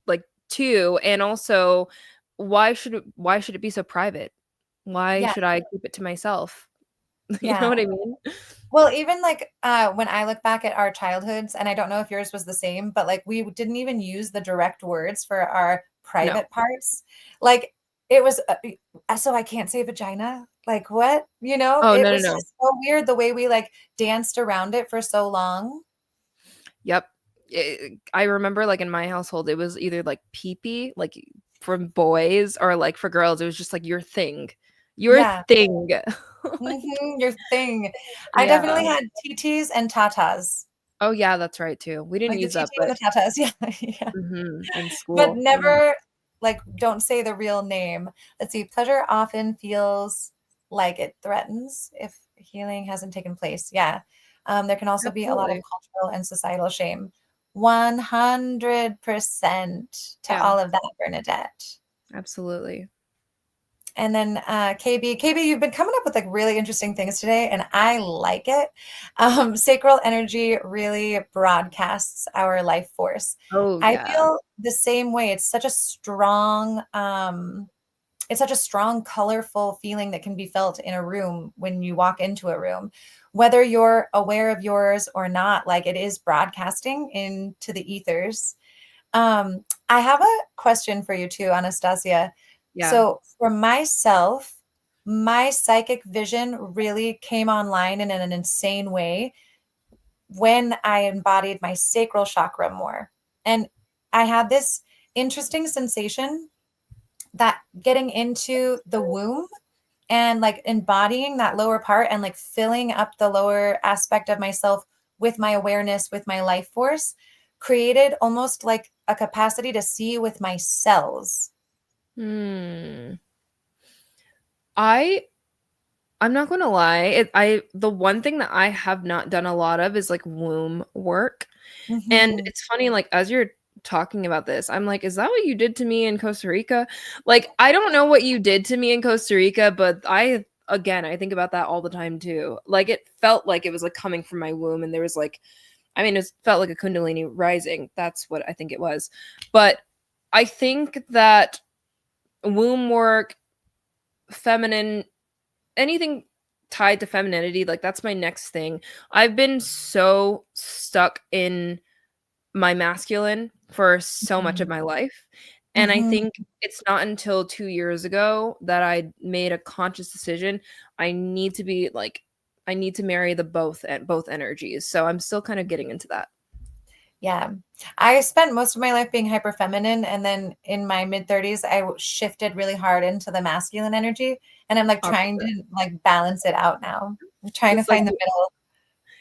like, to, and also, why should it be so private? Why Yeah, should I keep it to myself?" You know yeah. what I mean? Well, even, like, when I look back at our childhoods, and I don't know if yours was the same, but, like, we didn't even use the direct words for our No. private parts. Like, it was, "So I can't say vagina?" Like, what? You know? Oh, It no, no, was no. just so weird the way we, like, danced around it for so long. Yep. I remember, like, in my household, it was either, like, pee-pee, like, for boys or, like, for girls, it was just, like, your thing. Your Yeah. thing. Mhm, your thing. I Yeah. definitely had TTs and tatas. Oh, yeah, that's right, too. We didn't Like, the use that, TT and but the tatas, yeah, yeah. in But school. Yeah. never like, don't say the real name. Let's see, pleasure often feels like it threatens if healing hasn't taken place. Yeah. There can also be a lot of Absolutely. cultural and societal shame. 100% to Yeah, all of that, Bernadette. absolutely. And then KB, you've been coming up with like really interesting things today, and I like it. Sacral energy really broadcasts our life force. Oh, I yeah. feel the same way. It's such a strong, colorful feeling that can be felt in a room when you walk into a room, whether you're aware of yours or not. Like it is broadcasting into the ethers. I have a question for you too, Anastasia. Yeah. So for myself, my psychic vision really came online in an insane way when I embodied my sacral chakra more. And I had this interesting sensation that getting into the womb and like embodying that lower part and like filling up the lower aspect of myself with my awareness, with my life force, created almost like a capacity to see with my cells. Hmm. I I'm not gonna lie. The one thing that I have not done a lot of is like womb work. And Mhm. it's funny, like as you're talking about this, I'm like, is that what you did to me in Costa Rica? Like, I don't know what you did to me in Costa Rica, but I think about that all the time too. Like it felt like it was like coming from my womb, and there was like, I mean, it felt like a Kundalini rising. That's what I think it was. But I think that womb work, feminine, anything tied to femininity, like that's my next thing. I've been so stuck in my masculine for so much of Mhm. my life. And I Mhm. think it's not until 2 years ago that I made a conscious decision. I need to be like I need to marry the both energies. So I'm still kind of getting into that. Yeah. I spent most of my life being hyper feminine. And then in my mid 30s, shifted really hard into the masculine energy. And I'm like trying Opposite. to like balance it out now. I'm trying to It's like find the middle.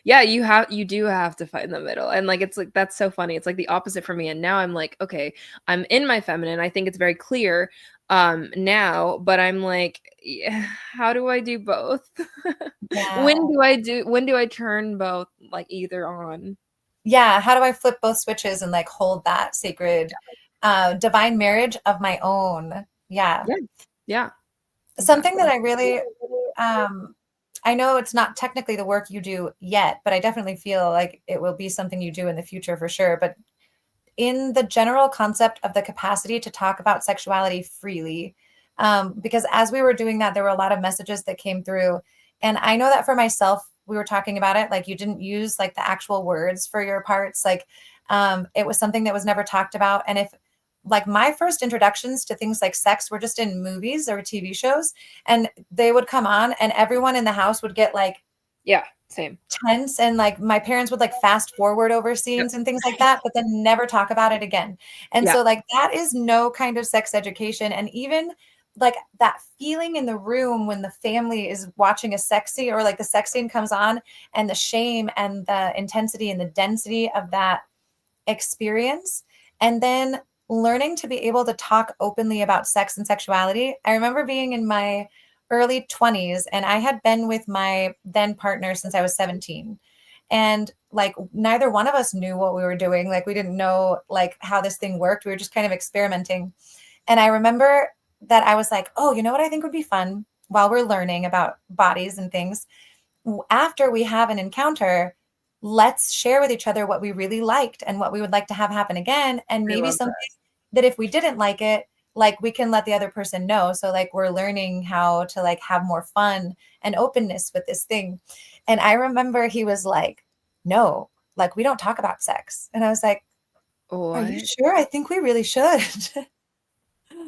yeah, you do have to find the middle. And like it's like that's so funny. It's like the opposite for me. And now I'm like, okay, I'm in my feminine. I think it's very clear now, but I'm like, yeah, how do I do both? Yeah. When do I turn both like either on? Yeah. How do I flip both switches and like hold that sacred, divine marriage of my own? Yeah. Yeah. Yeah. Something that Exactly. I really, um, I know it's not technically the work you do yet, but I definitely feel like it will be something you do in the future for sure. But in the general concept of the capacity to talk about sexuality freely. Because as we were doing that, there were a lot of messages that came through. And I know that for myself, we were talking about it, like you didn't use like the actual words for your parts. Like it was something that was never talked about. And if like my first introductions to things like sex were just in movies or TV shows, and they would come on, and everyone in the house would get like Yeah. Same. tense, and like my parents would like fast forward over Yep. scenes and things like that, but then never talk about it again. And Yeah. so like that is no kind of sex education. And even like that feeling in the room when the family is watching a sex scene, or like the sex scene comes on, and the shame and the intensity and the density of that experience, and then learning to be able to talk openly about sex and sexuality. I remember being in my early 20s, and I had been with my then partner since I was 17. And like neither one of us knew what we were doing. Like we didn't know like how this thing worked. We were just kind of experimenting. And I remember that I was like, "Oh, you know what I think would be fun while we're learning about bodies and things? After we have an encounter, let's share with each other what we really liked and what we would like to have happen again. And I maybe love something that. that if we didn't like it, like we can let the other person know. So like we're learning how to like have more fun and openness with this thing." And I remember he was like, "No, like we don't talk about sex." And I was like, "Are you What? sure? I think we really should."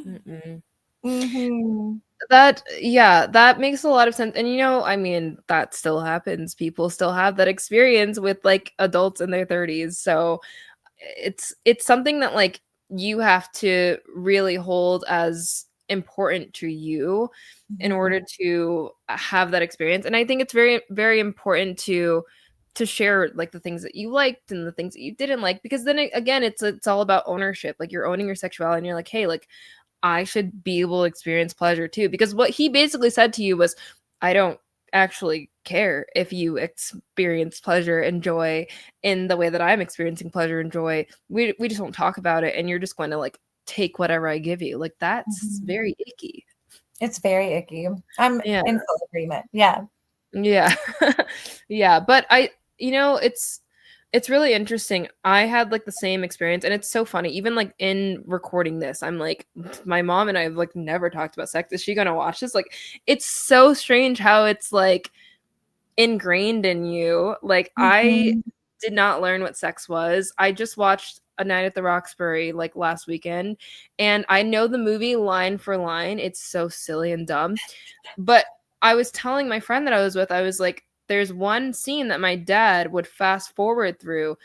Mm-mm. Hmm. That yeah, that makes a lot of sense. And I mean, that still happens. People still have that experience with like adults in their 30s. So it's something that like you have to really hold as important to you in Hmm. order to have that experience. And I think it's very very important to share like the things that you liked and the things that you didn't like, because then again it's all about ownership. Like you're owning your sexuality and you're like, hey, like I should be able to experience pleasure too. Because what he basically said to you was, I don't actually care if you experience pleasure and joy in the way that I'm experiencing pleasure and joy. We just won't talk about it, and you're just going to like take whatever I give you. Like that's Hmm. very icky. It's very icky. I'm Yeah. in full agreement. Yeah. Yeah. Yeah, but it's really interesting. I had like the same experience, and it's so funny. Even like in recording this, I'm like my mom and I have like never talked about sex. Is she going to watch this? Like it's so strange how it's like ingrained in you. Like I Mhm. did not learn what sex was. I just watched A Night at the Roxbury like last weekend, and I know the movie line for line. It's so silly and dumb. But I was telling my friend that I was with, I was like, there's one scene that my dad would fast forward throughout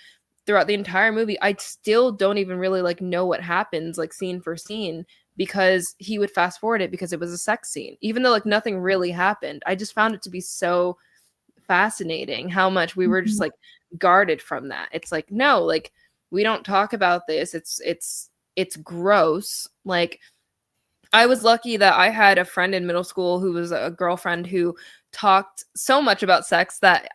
the entire movie. I still don't even really like know what happens like scene for scene, because he would fast forward it because it was a sex scene, even though like nothing really happened. I just found it to be so fascinating how much we were just like guarded from that. It's like, no, like we don't talk about this. It's gross. Like, I was lucky that I had a friend in middle school who was a girlfriend who talked so much about sex that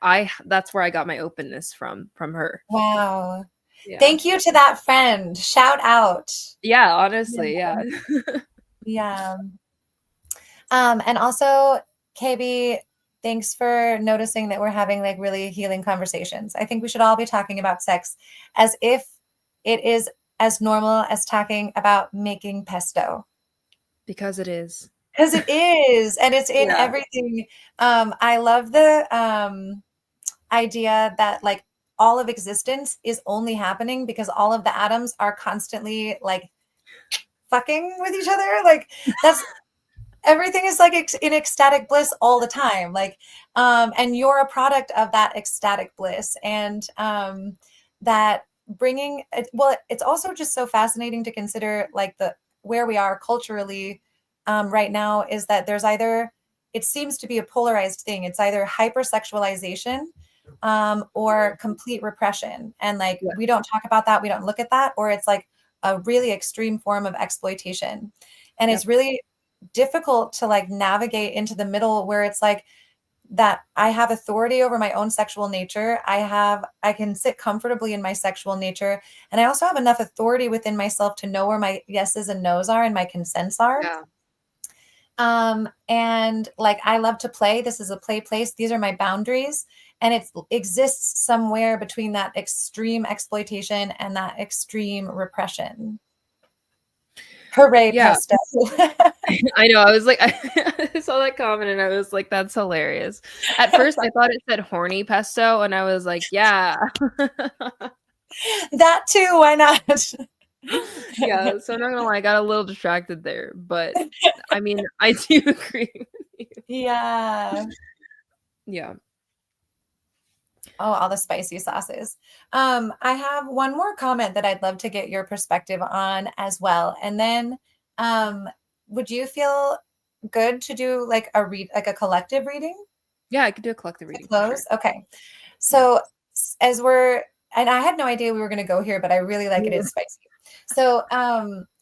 that's where I got my openness from her. Wow. Yeah. Thank you to that friend. Shout out. Yeah, honestly, yeah. Yeah. And also, KB, thanks for noticing that we're having like really healing conversations. I think we should all be talking about sex as if it is as normal as talking about making pesto. Because it is. Because it is, and it's in Yeah. everything. I love the idea that like all of existence is only happening because all of the atoms are constantly like fucking with each other. Like that's everything is like in ecstatic bliss all the time. Like, and you're a product of that ecstatic bliss, and that bringing it. Well, it's also just so fascinating to consider like the where we are culturally right now is that there's either it seems to be a polarized thing. It's either hypersexualization or complete repression. And like, Yeah. we don't talk about that. We don't look at that, or it's like a really extreme form of exploitation. And it's really difficult to like navigate into the middle where it's like that I have authority over my own sexual nature. I can sit comfortably in my sexual nature. And I also have enough authority within myself to know where my yeses and nos are and my consents are. Yeah. And like, I love to play. This is a play place. These are my boundaries. And it exists somewhere between that extreme exploitation and that extreme repression. Hooray, Yeah. pesto. I know. I was like, I saw that comment and I was like, that's hilarious. At first, I thought it said horny pesto, and I was like, yeah. That too, why not? Yeah, so I'm not gonna lie, I got a little distracted there, but I mean, I do agree with you. Yeah. Yeah. Oh, all the spicy sauces. I have one more comment that I'd love to get your perspective on as well. And then would you feel good to do like a collective reading? Yeah, I could do a collective reading. Close? Sure. Okay. So as and I had no idea we were going to go here, but I really like it. It's spicy. So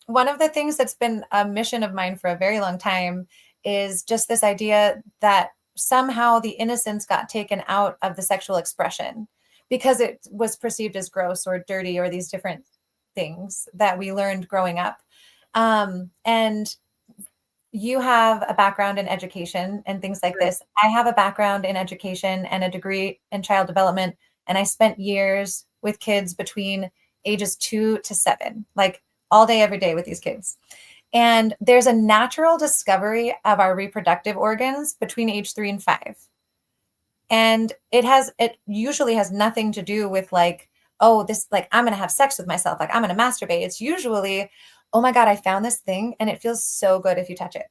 one of the things that's been a mission of mine for a very long time is just this idea that somehow the innocence got taken out of the sexual expression because it was perceived as gross or dirty or these different things that we learned growing up. And you have a background in education and things like this. I have a background in education and a degree in child development. And I spent years with kids between ages 2 to 7, like all day, every day with these kids. And there's a natural discovery of our reproductive organs between age 3 and 5. And it usually has nothing to do with like, oh, this, like, I'm going to have sex with myself. Like, I'm going to masturbate. It's usually, oh my God, I found this thing and it feels so good if you touch it.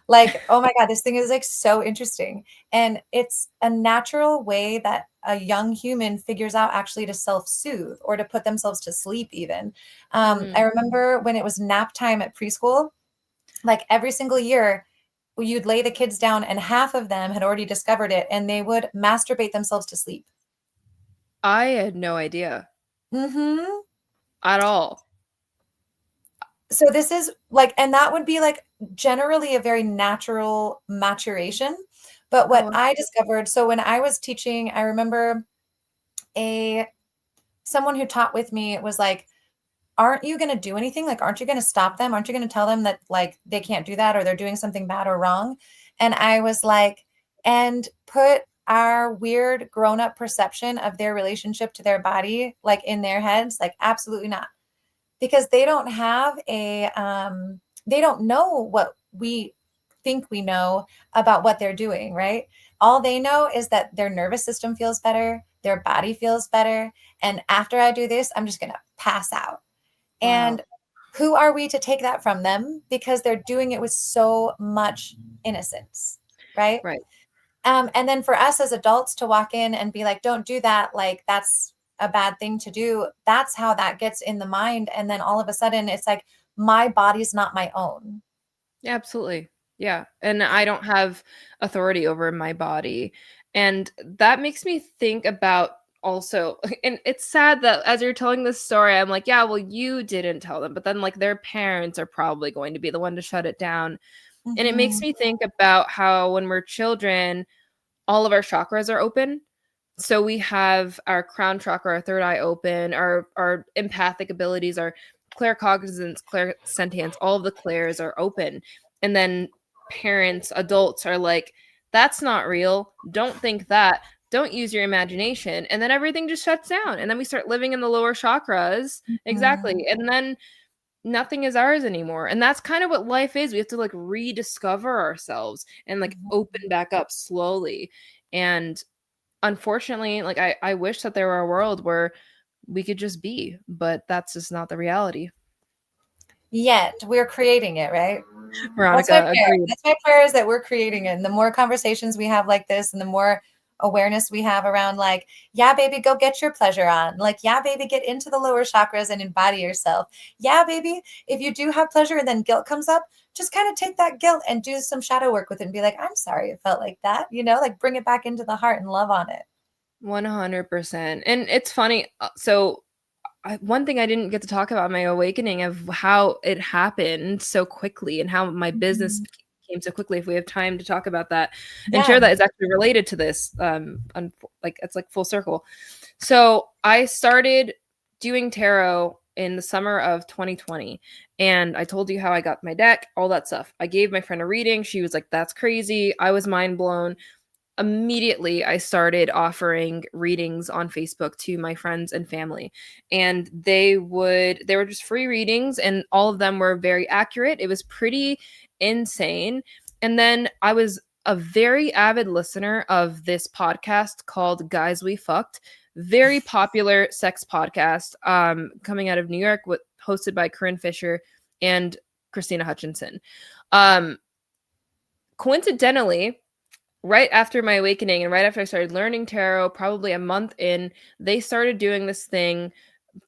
Like, oh my God, this thing is like so interesting. And it's a natural way that a young human figures out actually to self-soothe or to put themselves to sleep even. I remember when it was nap time at preschool, like every single year, you'd lay the kids down and half of them had already discovered it and they would masturbate themselves to sleep. I had no idea. Mm-hmm. At all. So this is like, and that would be like generally a very natural maturation. But what I discovered, so when I was teaching, I remember someone who taught with me was like, aren't you going to do anything? Like, aren't you going to stop them? Aren't you going to tell them that like they can't do that or they're doing something bad or wrong? And I was like, and put our weird grown-up perception of their relationship to their body like in their heads, like absolutely not. Because they don't have they don't know what we think we know about what they're doing, right? All they know is that their nervous system feels better, their body feels better. And after I do this, I'm just going to pass out. And who are we to take that from them? Because they're doing it with so much innocence, right? Right. And then for us as adults to walk in and be like, don't do that, like that's a bad thing to do. That's how that gets in the mind. And then all of a sudden it's like, my body's not my own. Yeah, absolutely. Yeah. And I don't have authority over my body. And that makes me think about also, and it's sad that as you're telling this story, I'm like, yeah, well, you didn't tell them, but then like their parents are probably going to be the one to shut it down. And it makes Mhm. me think about how when we're children, all of our chakras are open. So we have our crown chakra, our third eye open, our empathic abilities, our claircognizance, clairsentience, all of the clairs are open. And then parents, adults are like, that's not real. Don't think that. Don't use your imagination. And then everything just shuts down. And then we start living in the lower chakras. Mhm. Exactly. And then nothing is ours anymore. And that's kind of what life is. We have to like rediscover ourselves and like open back up slowly. And unfortunately, like I wish that there were a world where we could just be, but that's just not the reality. Yet we're creating it, right? That's my Veronica, prayer. agreed. That's my prayer, is that we're creating it. And the more conversations we have like this, and the more awareness we have around like, yeah, baby, go get your pleasure on. Like, yeah, baby, get into the lower chakras and embody yourself. Yeah, baby, if you do have pleasure and then guilt comes up, just kind of take that guilt and do some shadow work with it and be like, I'm sorry it felt like that, like bring it back into the heart and love on it. 100%. And it's funny. So one thing I didn't get to talk about, my awakening of how it happened so quickly and how my business Mhm. came so quickly. If we have time to talk about that and Yeah. share that, is actually related to this. Like it's like full circle. So I started doing tarot in the summer of 2020, and I told you how I got my deck, all that stuff. I gave my friend a reading. She was like, "That's crazy." I was mind blown. Immediately I started offering readings on Facebook to my friends and family, and they were just free readings, and all of them were very accurate. It was pretty insane. And then I was a very avid listener of this podcast called Guys We Fucked, very popular sex podcast, coming out of New York, hosted by Corinne Fisher and Christina Hutchinson. Coincidentally, right after my awakening and right after I started learning tarot, probably a month in, they started doing this thing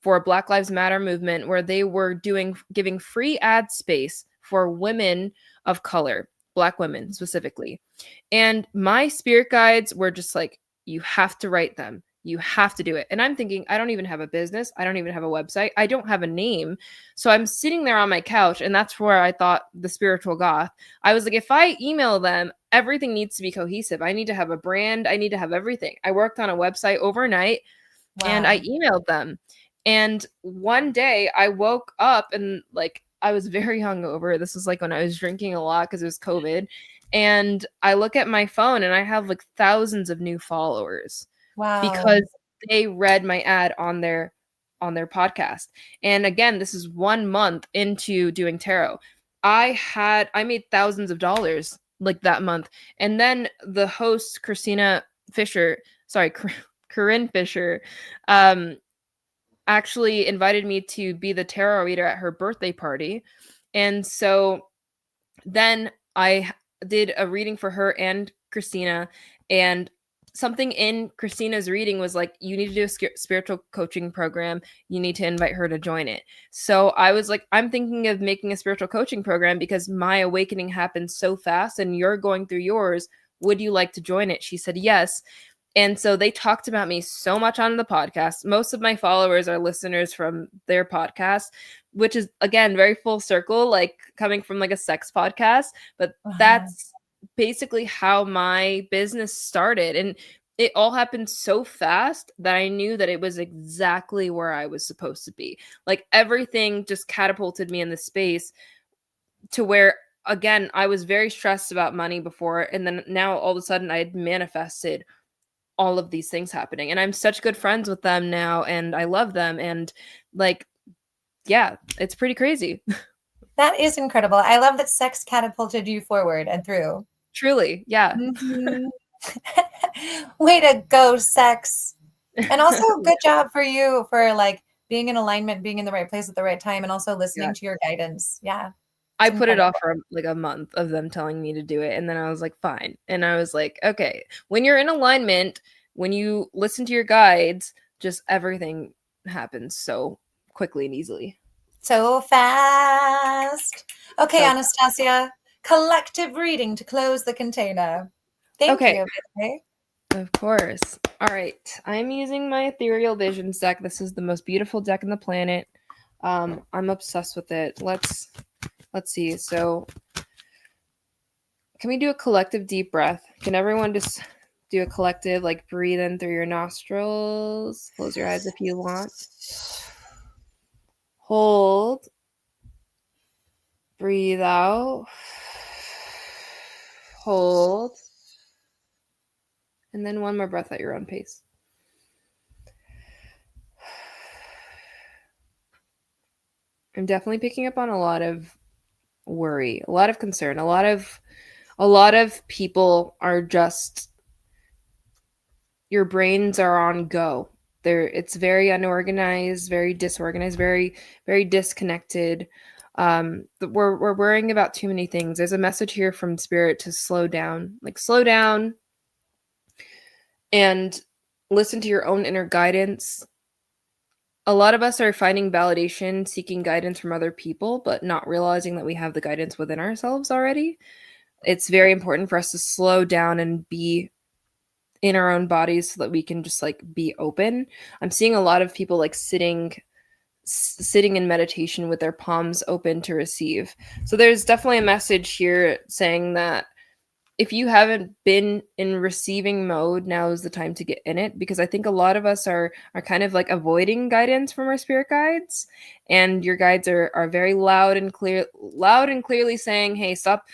for Black Lives Matter movement where they were giving free ad space for women of color, Black women specifically. And my spirit guides were just like, you have to write them. You have to do it. And I'm thinking, I don't even have a business. I don't even have a website. I don't have a name. So I'm sitting there on my couch, and that's where I thought the spiritual goth. I was like, if I email them, everything needs to be cohesive. I need to have a brand. I need to have everything. I worked on a website overnight and I Wow. emailed them. And one day I woke up and like I was very hungover. This was like when I was drinking a lot because it was COVID. And I look at my phone and I have like thousands of new followers Wow. because they read my ad on their podcast. And again, this is 1 month into doing tarot. I made thousands of dollars like that month. And then the host Christina Fisher, sorry, Corinne Fisher, um actually invited me to be the tarot reader at her birthday party. And so then did a reading for her and Christina, and something in Christina's reading was like, you need to do a spiritual coaching program. You need to invite her to join it. So I was like, I'm thinking of making a spiritual coaching program because my awakening happened so fast and you're going through yours. Would you like to join it? She said yes. And so they talked about me so much on the podcast. Most of my followers are listeners from their podcast, which is again very full circle, like coming from like a sex podcast. But Uh-huh. that's basically how my business started. And it all happened so fast that I knew that it was exactly where I was supposed to be. Like everything just catapulted me in the space to where again I was very stressed about money before, and then now all of a sudden I had manifested all of these things happening, and I'm such good friends with them now and I love them, and like yeah, it's pretty crazy. That is incredible. I love that sex catapulted you forward and through. Truly, yeah. Mhm. Way to go, sex. And also good job for you for like being in alignment, being in the right place at the right time, and also listening Yeah. to your guidance. Yeah. I It's put it off incredible. for like a month of them telling me to do it. And then I was like, fine. And I was like, okay, when you're in alignment, when you listen to your guides, just everything happens so quickly and easily. So fast. Okay, So, Anastacia, collective reading to close the container. Thank okay, you. Okay. of course. All right. I'm using my Ethereal Visions deck. This is the most beautiful deck on the planet. I'm obsessed with it. Let's see. So, can we do a collective deep breath? Can everyone just do a collective, like breathe in through your nostrils? Close your eyes if you want. Hold. Breathe out. Hold. And then one more breath at your own pace. I'm definitely picking up on a lot of worry, a lot of concern, a lot of people are just, your brains are on go. It's very unorganized, very disorganized, very very disconnected. We're worrying about too many things. There's a message here from spirit to slow down, like slow down and listen to your own inner guidance. A lot of us are finding validation, seeking guidance from other people, but not realizing that we have the guidance within ourselves already. It's very important for us to slow down and be in our own bodies so that we can just like be open. I'm seeing a lot of people like sitting in meditation with their palms open to receive. So there's definitely a message here saying that if you haven't been in receiving mode, now is the time to get in it, because I think a lot of us are kind of like avoiding guidance from our spirit guides, and your guides are very loud and clearly saying, hey, stop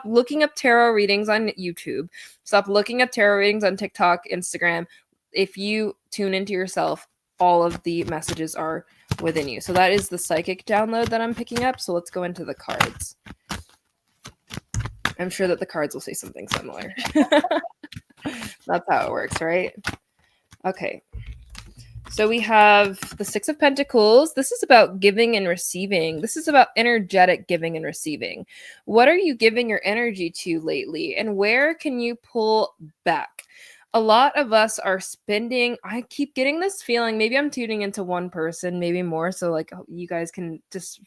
looking up tarot readings on YouTube, stop looking up tarot readings on TikTok, Instagram. If you tune into yourself, all of the messages are within you. So that is the psychic download that I'm picking up. So let's go into the cards. I'm sure that the cards will say something similar. That's how it works, right? Okay. So we have the Six of Pentacles. This is about giving and receiving. This is about energetic giving and receiving. What are you giving your energy to lately? And where can you pull back? A lot of us are spending, I keep getting this feeling, maybe I'm tuning into one person, maybe more. So like you guys can just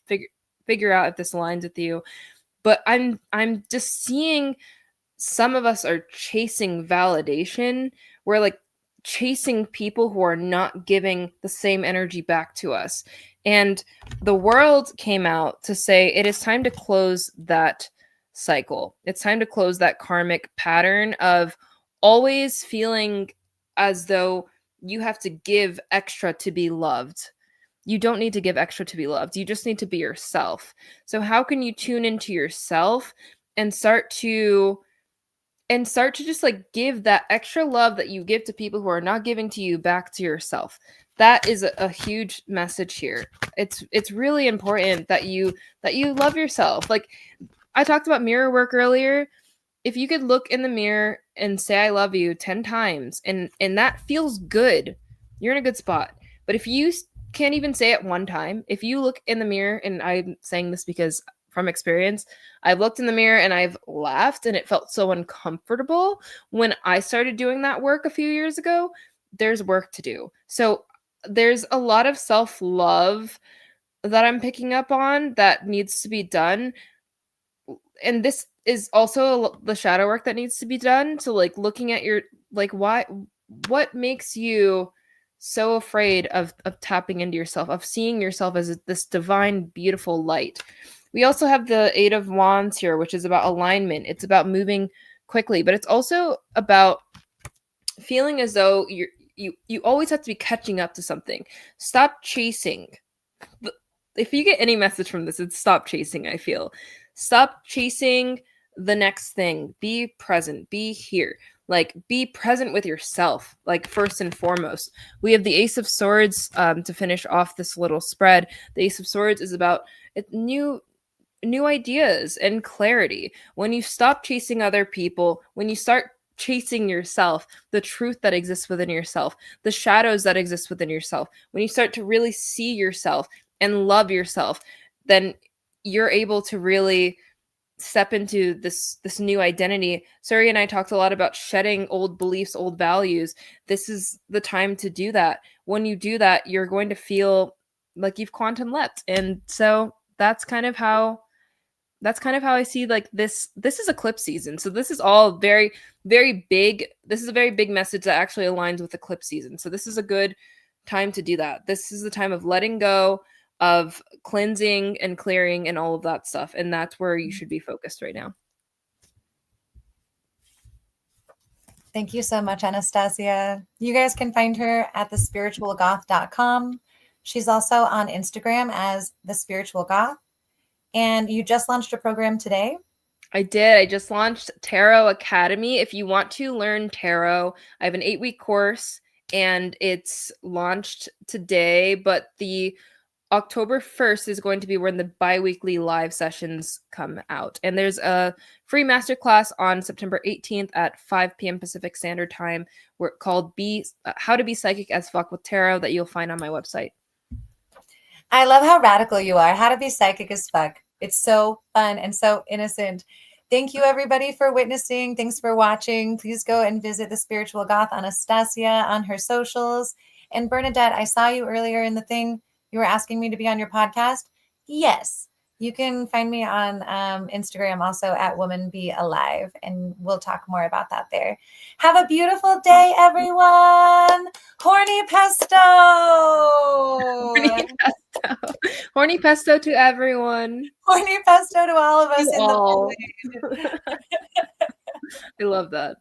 figure out if this aligns with you. But I'm just seeing some of us are chasing validation. We're like chasing people who are not giving the same energy back to us. And the world came out to say it is time to close that cycle. It's time to close that karmic pattern of always feeling as though you have to give extra to be loved. You don't need to give extra to be loved. You just need to be yourself. So how can you tune into yourself and start to just like give that extra love that you give to people who are not giving to you back to yourself? That is a huge message here. It's really important that you love yourself. Like I talked about mirror work earlier. If you could look in the mirror and say I love you 10 times and that feels good, you're in a good spot. But if you can't even say it one time, if you look in the mirror, and I'm saying this because from experience, I've looked in the mirror and I've laughed and it felt so uncomfortable when I started doing that work a few years ago. There's work to do. So there's a lot of self-love that I'm picking up on that needs to be done. And this is also the shadow work that needs to be done. So like looking at your, like, what makes you so afraid of tapping into yourself, of seeing yourself as this divine, beautiful light. We also have the Eight of Wands here, which is about alignment. It's about moving quickly, but it's also about feeling as though you always have to be catching up to something. Stop chasing. If you get any message from this, it's stop chasing, I feel. Stop chasing the next thing. Be present. Be here. Like, be present with yourself, like, first and foremost. We have the Ace of Swords to finish off this little spread. The Ace of Swords is about new ideas and clarity. When you stop chasing other people, when you start chasing yourself, the truth that exists within yourself, the shadows that exist within yourself, when you start to really see yourself and love yourself, then you're able to really step into this new identity. Suri and I talked a lot about shedding old beliefs, old values. This is the time to do that. When you do that, you're going to feel like you've quantum leapt. And so that's kind of how I see like this is eclipse season. So this is all very, very big. This is a very big message that actually aligns with eclipse season. So this is a good time to do that. This is the time of letting go, of cleansing and clearing and all of that stuff. And that's where you should be focused right now. Thank you so much, Anastacia. You guys can find her at thespiritualgoth.com. She's also on Instagram as The Spiritual Goth. And you just launched a program today? I did. I just launched Tarot Academy. If you want to learn tarot, I have an 8-week course and it's launched today, but the October 1st is going to be when the bi-weekly live sessions come out. And there's a free masterclass on September 18th at 5 p.m. Pacific Standard Time called How to Be Psychic as Fuck with Tarot that you'll find on my website. I love how radical you are. How to be psychic as fuck. It's so fun and so innocent. Thank you, everybody, for witnessing. Thanks for watching. Please go and visit the Spiritual Goth Anastacia on her socials. And Bernadette, I saw you earlier in the thing. You were asking me to be on your podcast. Yes. You can find me on Instagram also at Woman Be Alive, and we'll talk more about that there. Have a beautiful day, everyone. Horny pesto. Horny pesto. Horny pesto to everyone. Horny pesto to all of us To in all. the I love that.